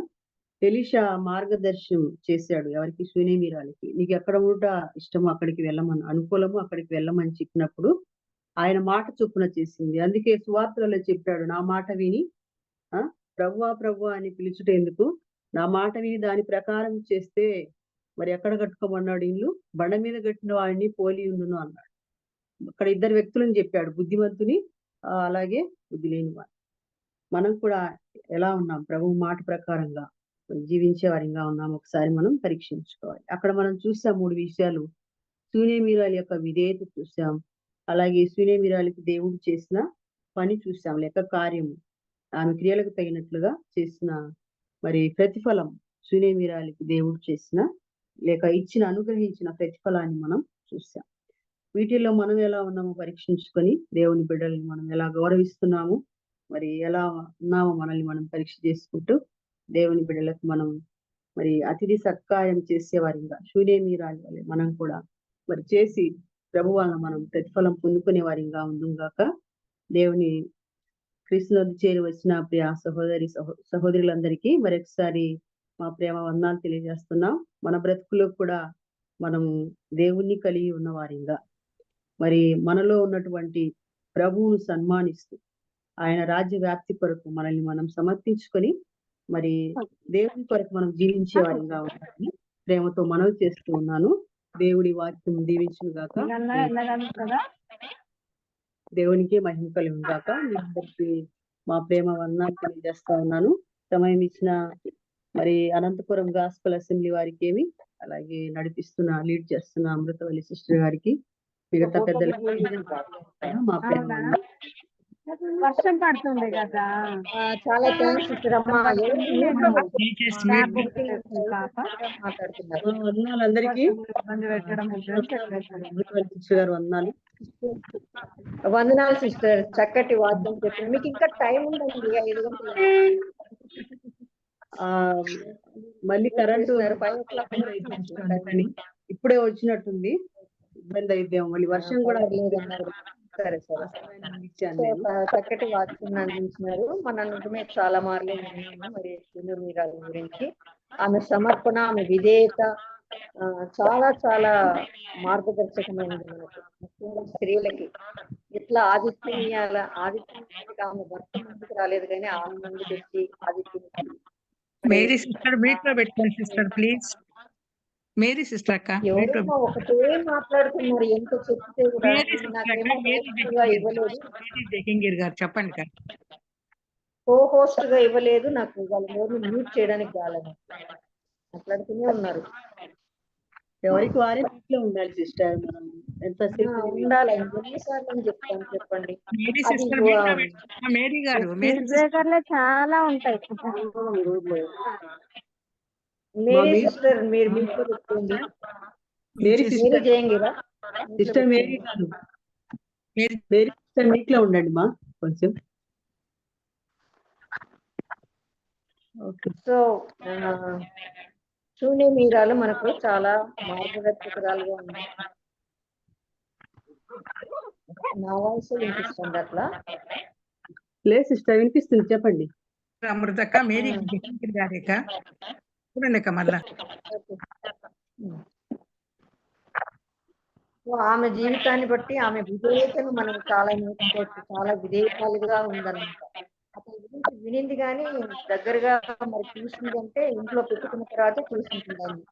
ఎలీషా మార్గదర్శనం చేశాడు ఎవరికి, శూనేమీరాలికి. నీకు ఎక్కడ ఉంట ఇష్టమో అక్కడికి వెళ్ళమని, అనుకూలము అక్కడికి వెళ్ళమని చెప్పినప్పుడు ఆయన మాట చొప్పున చేసింది. అందుకే సువార్తలలో చెప్పాడు, నా మాట విని ప్రభువా ప్రభువా అని పిలుచుటేందుకు, నా మాట విని దాని ప్రకారం చేస్తే మరి ఎక్కడ కట్టుకోమన్నాడు, ఇల్లు బండ మీద కట్టిన వాడిని పోలి ఉండును అన్నాడు. అక్కడ 2 వ్యక్తులను చెప్పాడు, బుద్ధిమంతుని అలాగే బుద్ధి లేని వాడు. మనం కూడా ఎలా ఉన్నాం, ప్రభు మాట ప్రకారంగా జీవించే వారిగా ఉన్నాం, ఒకసారి మనం పరీక్షించుకోవాలి. అక్కడ మనం చూసాం 3 విషయాలు. శూనేమీరాలి యొక్క విధేయత చూసాం, అలాగే శూనేమీరాలికి దేవుడు చేసిన పని చూసాం, లేక కార్యము, ఆమె క్రియలకు తగినట్లుగా చేసిన మరి ప్రతిఫలం, శూనేమీరాలికి దేవుడు చేసిన లేక ఇచ్చిన అనుగ్రహించిన ప్రతిఫలాన్ని మనం చూసాం. వీటిల్లో మనం ఎలా ఉన్నామో పరీక్షించుకొని దేవుని బిడ్డల్ని మనం ఎలా గౌరవిస్తున్నాము, మరి ఎలా ఉన్నామో మనల్ని మనం పరీక్ష చేసుకుంటూ దేవుని బిడ్డలకు మనం మరి అతిథి సత్కార్యం చేసే వారిగా శూనేమీరాలి వలె మనం కూడా మరి చేసి ప్రభు వలన మనం ప్రతిఫలం పొందుకునే వారిగా ఉందాక. దేవుని క్రీస్తునందు చేరి వచ్చిన ప్రియ సహోదరులందరికీ మరొకసారి మా ప్రేమ వందనాలు తెలియజేస్తున్నాం. మన బ్రతుకులో కూడా మనము దేవుణ్ణి కలిగి ఉన్న వారిగా మరి మనలో ఉన్నటువంటి ప్రభువును సన్మానిస్తూ ఆయన రాజ్య వ్యాప్తి కొరకు మనల్ని మనం సమర్పించుకొని మరి దేవుని కొరకు మనం జీవించే వారిగా ఉండాలని ప్రేమతో మనవి చేస్తూ ఉన్నాను. దేవుడి వాక్యం దీవించును గాక, దేవునికి మహిమ కలుగును గాక. మీ అందరికీ మా ప్రేమ వందనాలు తెలియజేస్తా ఉన్నాను. సమయం ఇచ్చిన మరి అనంతపురం గాస్పల్ అసెంబ్లీ వారికి అలాగే లీడ్ చేస్తున్న అమృతవల్లి సిస్టర్ గారికి, మిగతా పెద్దలకి మా ప్రేమ వర్షం పడుతుంది కదా, చాలా థ్యాంక్స్ అమ్మా. వందనాలు అందరికీ. అమృతవల్లి సిస్టర్ గారు వందనాలు. వందనాలు సిస్టర్, చక్కటి వాద్యం చెప్పండి. మీకు ఇంకా టైం ఉందండి, 5 గంటలు. మళ్ళీ కరెంటు 5 o'clock ఇప్పుడే వచ్చినట్టుంది, ఇబ్బంది అయితే మళ్ళీ వర్షం కూడా లేదన్నారు. సరే సరే, చక్కటి వాక్యం అందించినారు. మన నిజమే చాలా మార్లు విన్నాము మరి శూనేమీరాలి గురించి. ఆమె సమర్పణ, ఆమె విధేయత చాలా చాలా మార్గదర్శకమైనది మనకు, ముఖ్యంగా స్త్రీలకి. ఇట్లా ఆదిత్యం ఆమె భర్త ముందుకు రాలేదు కానీ ఆమె ముందుకు వచ్చి ఆదిత్యం. మేరీ సిస్టర్ మీట్లో పెట్టుకోండి సిస్టర్ ప్లీజ్. మేరీ సిస్టర్ అక్క ఎవరైనా ఒకటే మాట్లాడుతున్నారు, ఎంత చెప్తే కూడా ఇవ్వలేదు. గారు చెప్పండి కదా, కో హోస్ట్ గా ఇవ్వలేదు నాకు, వాళ్ళ నోరు మ్యూట్ చేయడానికి కాలేదు, మాట్లాడుతూనే ఉన్నారు. ఎవరికి వారే ఇంట్లో ఉండాలి సిస్టర్, మనం ఎంతసేపు ఉండాలి. ఎన్నిసార్లు అని చెప్తాను చెప్పండి. మేరీ గారు చాలా ఉంటాయి. మేరీ సిస్టర్ మీరు మీట్లో పెట్టుకోండి. మేరీ సిస్టర్ చేయంగిరా సిస్టర్ మేరీ కాదు, మేరీ సిస్టర్ మీట్లో ఉండండి మా కొంచెం. సో శూనేమీరాలు మనకు చాలా మార్గదర్శకురాలుగా ఉంది. నా వాయిస్ వినిపిస్తుంది అట్లా. లేదు సిస్టర్, వినిపిస్తుంది, చెప్పండి. అమృతక్క మేరీ గారేక చూడండి అక్క మళ్ళా. సో ఆమె జీవితాన్ని బట్టి ఆమె విధేయతను మనం చాలా నేర్చుకోవచ్చు. చాలా విధేయతలుగా ఉందన్నమాట. అతని గురించి వినింది కానీ దగ్గరగా మరి చూసిందంటే ఇంట్లో పెట్టుకున్న తర్వాత చూసింటుందని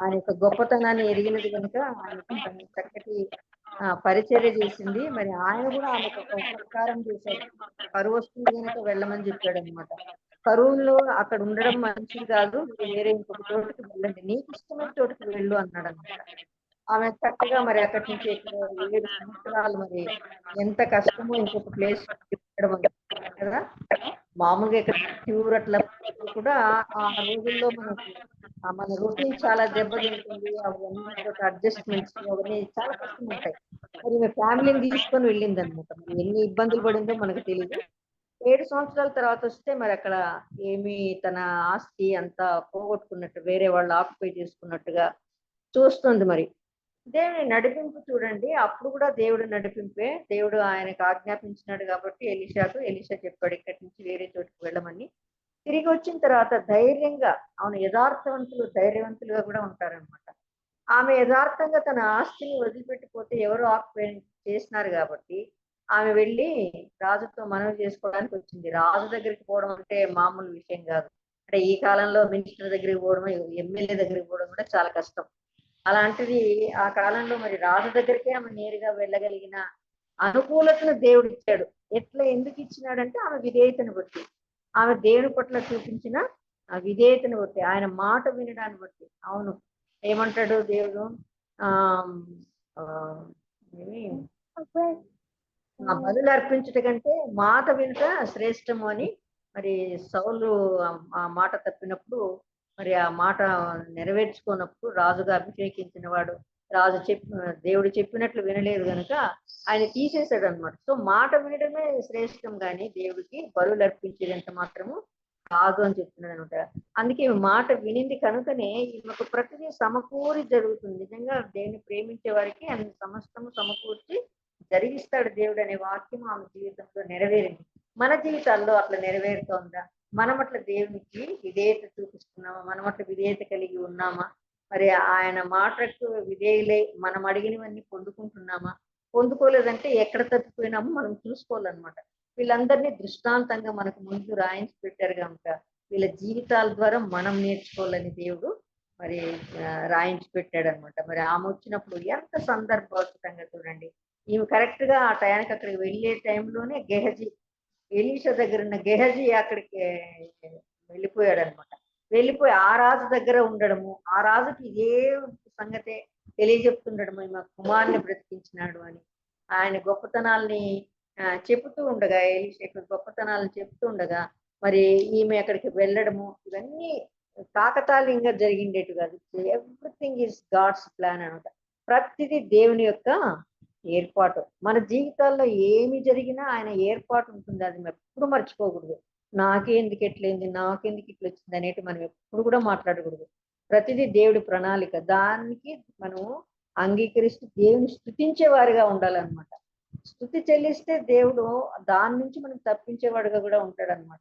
ఆయన యొక్క గొప్పతనాన్ని ఎరిగినది కనుక ఆయనకు చక్కటి పరిచర్య చేసింది. మరి ఆయన కూడా ఆమెకు ఒక ఉపకారం చేశాడు. కరువు వస్తుంది కనుక వెళ్ళమని చెప్పాడు అనమాట. కరువులో అక్కడ ఉండడం మంచిది కాదు, వేరే ఇంకొక చోటుకి వెళ్ళండి, నీకు ఇష్టమైన చోటుకి వెళ్ళు అన్నాడు అనమాట. ఆమె చక్కగా మరి అక్కడి నుంచి 7 సంవత్సరాలు మరి ఎంత కష్టమో ఇంకొక ప్లేస్ కదా. మామూలుగా ఇక్కడ ప్యూర్ అట్లా కూడా ఆ రోజుల్లో మనకి మన రొటీన్ చాలా దెబ్బతింటుంది. అవన్నీ అడ్జస్ట్మెంట్స్ అవన్నీ చాలా కష్టం ఉంటాయి. మరి ఫ్యామిలీని తీసుకొని వెళ్ళింది అనమాట. మరి ఎన్ని ఇబ్బందులు పడిందో మనకు తెలియదు. 7 సంవత్సరాల తర్వాత వస్తే మరి అక్కడ ఏమి తన ఆస్తి అంతా పోగొట్టుకున్నట్టు, వేరే వాళ్ళు ఆక్యుపై చేసుకున్నట్టుగా చూస్తుంది. మరి దేవుని నడిపింపు చూడండి, అప్పుడు కూడా దేవుడు నడిపింపే. దేవుడు ఆయనకు ఆజ్ఞాపించినాడు కాబట్టి ఎలీషా చెప్పాడు ఇక్కడి నుంచి వేరే చోటుకు వెళ్ళమని. తిరిగి వచ్చిన తర్వాత ధైర్యంగా, అవును ధైర్యవంతులుగా కూడా ఉంటారనమాట. ఆమె యథార్థంగా తన ఆస్తిని వదిలిపెట్టిపోతే ఎవరు ఆక్యుపై చేసినారు కాబట్టి ఆమె వెళ్ళి రాజుతో మనవి చేసుకోవడానికి వచ్చింది. రాజు దగ్గరికి పోవడం అంటే మామూలు విషయం కాదు. అంటే ఈ కాలంలో మినిస్టర్ దగ్గరికి పోవడం, ఎమ్మెల్యే దగ్గరికి పోవడం కూడా చాలా కష్టం. అలాంటిది ఆ కాలంలో మరి రాజు దగ్గరికే ఆమె నేరుగా వెళ్ళగలిగిన అనుకూలతను దేవుడు ఇచ్చాడు. ఎందుకు ఇచ్చినాడంటే ఆమె విధేయతను బట్టి, ఆమె దేవుని పట్ల చూపించిన ఆ విధేయతను బట్టి, ఆయన మాట వినడాన్ని బట్టి. అవును, ఏమంటాడు దేవుడు, బలులు అర్పించుట కంటే మాట వినుట శ్రేష్టము అని. మరి సౌలు ఆ మాట తప్పినప్పుడు, మరి ఆ మాట నెరవేర్చుకున్నప్పుడు రాజుగా అభిషేకించిన వాడు దేవుడు చెప్పినట్లు వినలేదు కనుక ఆయన తీసేశాడు అనమాట. సో మాట వినడమే శ్రేష్టం కానీ దేవుడికి బలులు అర్పించేదంత మాత్రము కాదు అని చెప్తున్నాడు అనమాట. అందుకే మాట వినింది కనుకనే ఈమెకు ప్రతిదీ సమకూరి జరుగుతుంది. నిజంగా దేవుని ప్రేమించే వారికి ఆయన సమస్తము సమకూర్చి జరిగిస్తాడు దేవుడు అనే వాక్యం ఆమె జీవితంలో నెరవేరింది. మన జీవితాల్లో అట్లా నెరవేరుతోందా? మనం అట్లా దేవునికి విధేయత చూపిస్తున్నామా? మనం అట్లా విధేయత కలిగి ఉన్నామా? మరి ఆయన మాటకు విధేయులై మనం అడిగినవన్నీ పొందుకుంటున్నామా? పొందుకోలేదంటే ఎక్కడ తప్పిపోయినామో మనం చూసుకోవాలన్నమాట. వీళ్ళందరినీ దృష్టాంతంగా మనకు ముందు రాయించి పెట్టారు కనుక వీళ్ళ జీవితాల ద్వారా మనం నేర్చుకోవాలని దేవుడు మరి రాయించి పెట్టాడు అనమాట. మరి ఆమె వచ్చినప్పుడు ఎంత సందర్భోచితంగా చూడండి. ఈమె కరెక్ట్ గా ఆ టయానికి అక్కడికి వెళ్ళే టైంలోనే ఎలీషా దగ్గర ఉన్న గెహజీ అక్కడికి వెళ్ళిపోయాడు అనమాట. వెళ్ళిపోయి ఆ రాజు దగ్గర ఉండడము, ఆ రాజుకి ఇదే సంగతే తెలియజెప్తుండడము, ఈమె కుమారుని బ్రతికించినాడు అని ఆయన గొప్పతనాల్ని చెబుతూ ఉండగా, ఎలీషా గొప్పతనాలను చెప్తూ ఉండగా మరి ఈమె అక్కడికి వెళ్ళడము, ఇవన్నీ కాకతాళీయంగా జరిగిండేటు కాదు. ఎవ్రీథింగ్ ఈజ్ గాడ్స్ ప్లాన్ అనమాట. ప్రతిదీ దేవుని యొక్క ఏర్పాటు. మన జీవితాల్లో ఏమి జరిగినా ఆయన ఏర్పాటు ఉంటుంది. అది మనం ఎప్పుడు మర్చిపోకూడదు. నాకెందుకు ఇట్లా వచ్చింది అనేటి మనం ఎప్పుడు కూడా మాట్లాడకూడదు. ప్రతిదీ దేవుడి ప్రణాళిక. దానికి మనం అంగీకరిస్తూ దేవుని స్తుతించే వారిగా ఉండాలన్నమాట. స్తుతి చెల్లిస్తే దేవుడు దాని నుంచి మనం తప్పించేవాడుగా కూడా ఉంటాడనమాట.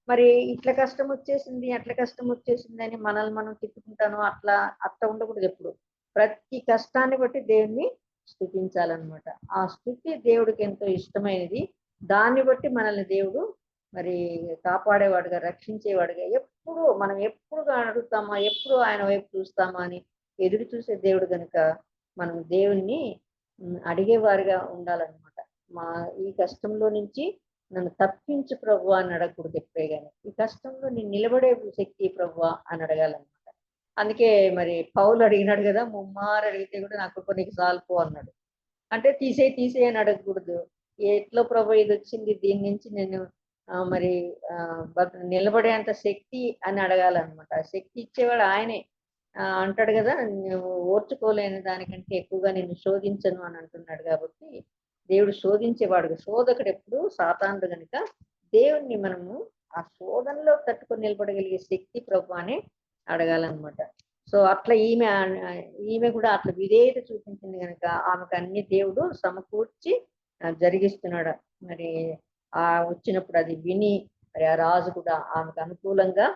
మరి ఇట్లా కష్టం వచ్చేసింది అట్లా కష్టం వచ్చేసింది అని మనల్ని మనం తిట్టుకుంటాను, అట్లా ఉండకూడదు. ఎప్పుడు ప్రతి కష్టాన్ని బట్టి దేవుణ్ణి స్తుతించాలన్నమాట. ఆ స్తుతి దేవుడికి ఎంతో ఇష్టమైనది. దాన్ని బట్టి మనల్ని దేవుడు మరి కాపాడేవాడుగా, రక్షించేవాడుగా, మనం ఎప్పుడు అడుగుతామా, ఎప్పుడు ఆయన వైపు చూస్తామా అని ఎదురు చూసే దేవుడు కనుక మనం దేవుణ్ణి అడిగేవారిగా ఉండాలన్నమాట. ఈ కష్టంలో నుంచి నన్ను తప్పించు ప్రభువా అని అడగకూడదు ఎప్పుడే కానీ. ఈ కష్టంలో నేను నిలబడే శక్తి ప్రభువా అని అడగాలన్నమాట. అందుకే మరి పౌలు అడిగినాడు కదా, ముమ్మారు అడిగితే కూడా నాకు నీకు సాల్పో అన్నాడు. అంటే తీసేయి అని అడగకూడదు. ఎట్లో ప్రభు ఇది వచ్చింది, దీని నుంచి నేను మరి నిలబడేంత శక్తి అని అడగాలన్నమాట. శక్తి ఇచ్చేవాడు ఆయనే. అంటాడు కదా, నువ్వు ఓర్చుకోలేని దానికంటే ఎక్కువగా నిన్ను శోధించను అని అంటున్నాడు. కాబట్టి దేవుడు శోధించేవాడు. శోధకుడు ఎప్పుడు సాతానుడు కనుక దేవుణ్ణి మనము ఆ శోధనలో తట్టుకొని నిలబడగలిగే శక్తి ప్రభు అని అడగాలన్నమాట. సో అట్లా ఈమె కూడా అట్లా విధేయత చూపించింది కనుక ఆమెకు అన్ని దేవుడు సమకూర్చి జరిగిస్తున్నాడు. మరి ఆ వచ్చినప్పుడు అది విని మరి ఆ రాజు కూడా ఆమెకు అనుకూలంగా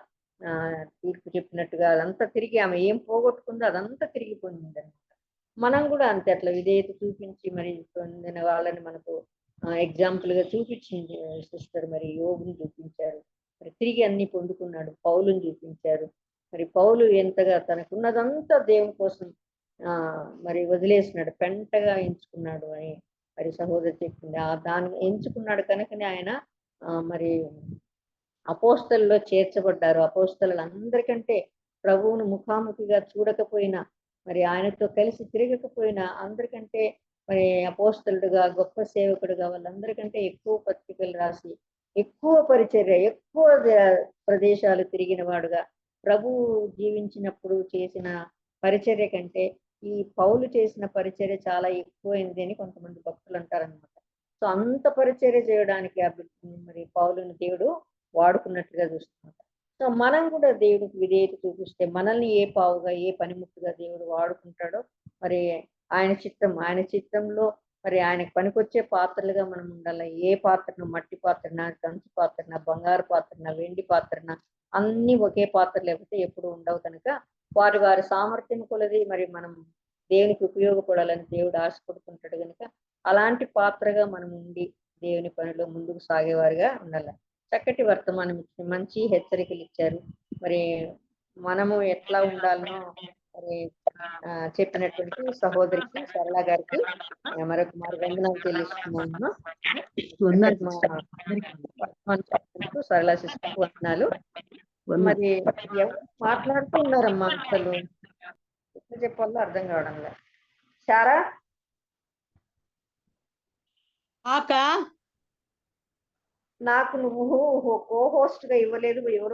తీర్పు చెప్పినట్టుగా అదంతా తిరిగి ఆమె ఏం పోగొట్టుకుందో అదంతా తిరిగి పొందింది. మనం కూడా అంతే అట్లా విధేయత చూపించి మరి పొందిన వాళ్ళని మనకు ఎగ్జాంపుల్ గా చూపించింది సిస్టర్. మరి యోగుని చూపించారు, మరి తిరిగి అన్ని పొందుకున్నాడు. పౌలుని చూపించారు, మరి పౌలు ఎంతగా తనకున్నదంతా దేవుని కోసం మరి వదిలేసినాడు, పెంటగా ఎంచుకున్నాడు అని మరి సహోదరి చెప్పింది. దాన్ని ఎంచుకున్నాడు కనుకనే ఆయన మరి అపోస్తలలో చేర్చబడ్డారు. అపోస్తలు అందరికంటే ప్రభువును ముఖాముఖిగా చూడకపోయినా, మరి ఆయనతో కలిసి తిరగకపోయినా అందరికంటే మరి అపోస్తలుడుగా, గొప్ప సేవకుడుగా వాళ్ళందరికంటే ఎక్కువ పత్రికలు రాసి, ఎక్కువ పరిచర్య, ఎక్కువ ప్రదేశాలు తిరిగిన వాడుగా, ప్రభువు జీవించినప్పుడు చేసిన పరిచర్య కంటే ఈ పౌలు చేసిన పరిచర్య చాలా ఎక్కువైంది అని కొంతమంది భక్తులు అంటారనమాట. సో అంత పరిచర్య చేయడానికి మరి పౌలుని దేవుడు వాడుకున్నట్లుగా చూస్తున్నారు. సో మనం కూడా దేవుడికి విధేయత చూపిస్తే మనల్ని ఏ పావుగా, ఏ పనిముట్టుగా దేవుడు వాడుకుంటాడో, మరి ఆయన చిత్తంలో మరి ఆయనకు పనికొచ్చే పాత్రలుగా మనం ఉండాలి. ఏ పాత్రను, మట్టి పాత్రన, కంచు పాత్రన, బంగారు పాత్రన, వెండి పాత్రన, అన్ని ఒకే పాత్ర లేకపోతే ఎప్పుడు ఉండవు. కనుక వారి వారి సామర్థ్యం కొలది మరి మనం దేవునికి ఉపయోగపడాలని దేవుడు ఆశపడుతుంటాడు. కనుక అలాంటి పాత్రగా మనం ఉండి దేవుని పనిలో ముందుకు సాగేవారుగా ఉండాలి. చక్కటి వర్తమానం ఇచ్చి మంచి హెచ్చరికలు ఇచ్చారు. మరి మనము ఎట్లా ఉండాలనో మరి చెప్పినటువంటి సహోదరికి సరళ గారికి మరొక వందనాలు చెల్లిస్తున్నాను. సరళ సిస్టర్ వందనాలు. మరి ఎవరు మాట్లాడుతూ ఉన్నారమ్మా, అసలు ఎట్లా చెప్పాలో అర్థం కావడం లేదు. సారా నాకు నువ్వు కో హోస్ట్ గా ఇవ్వలేదు, ఎవరు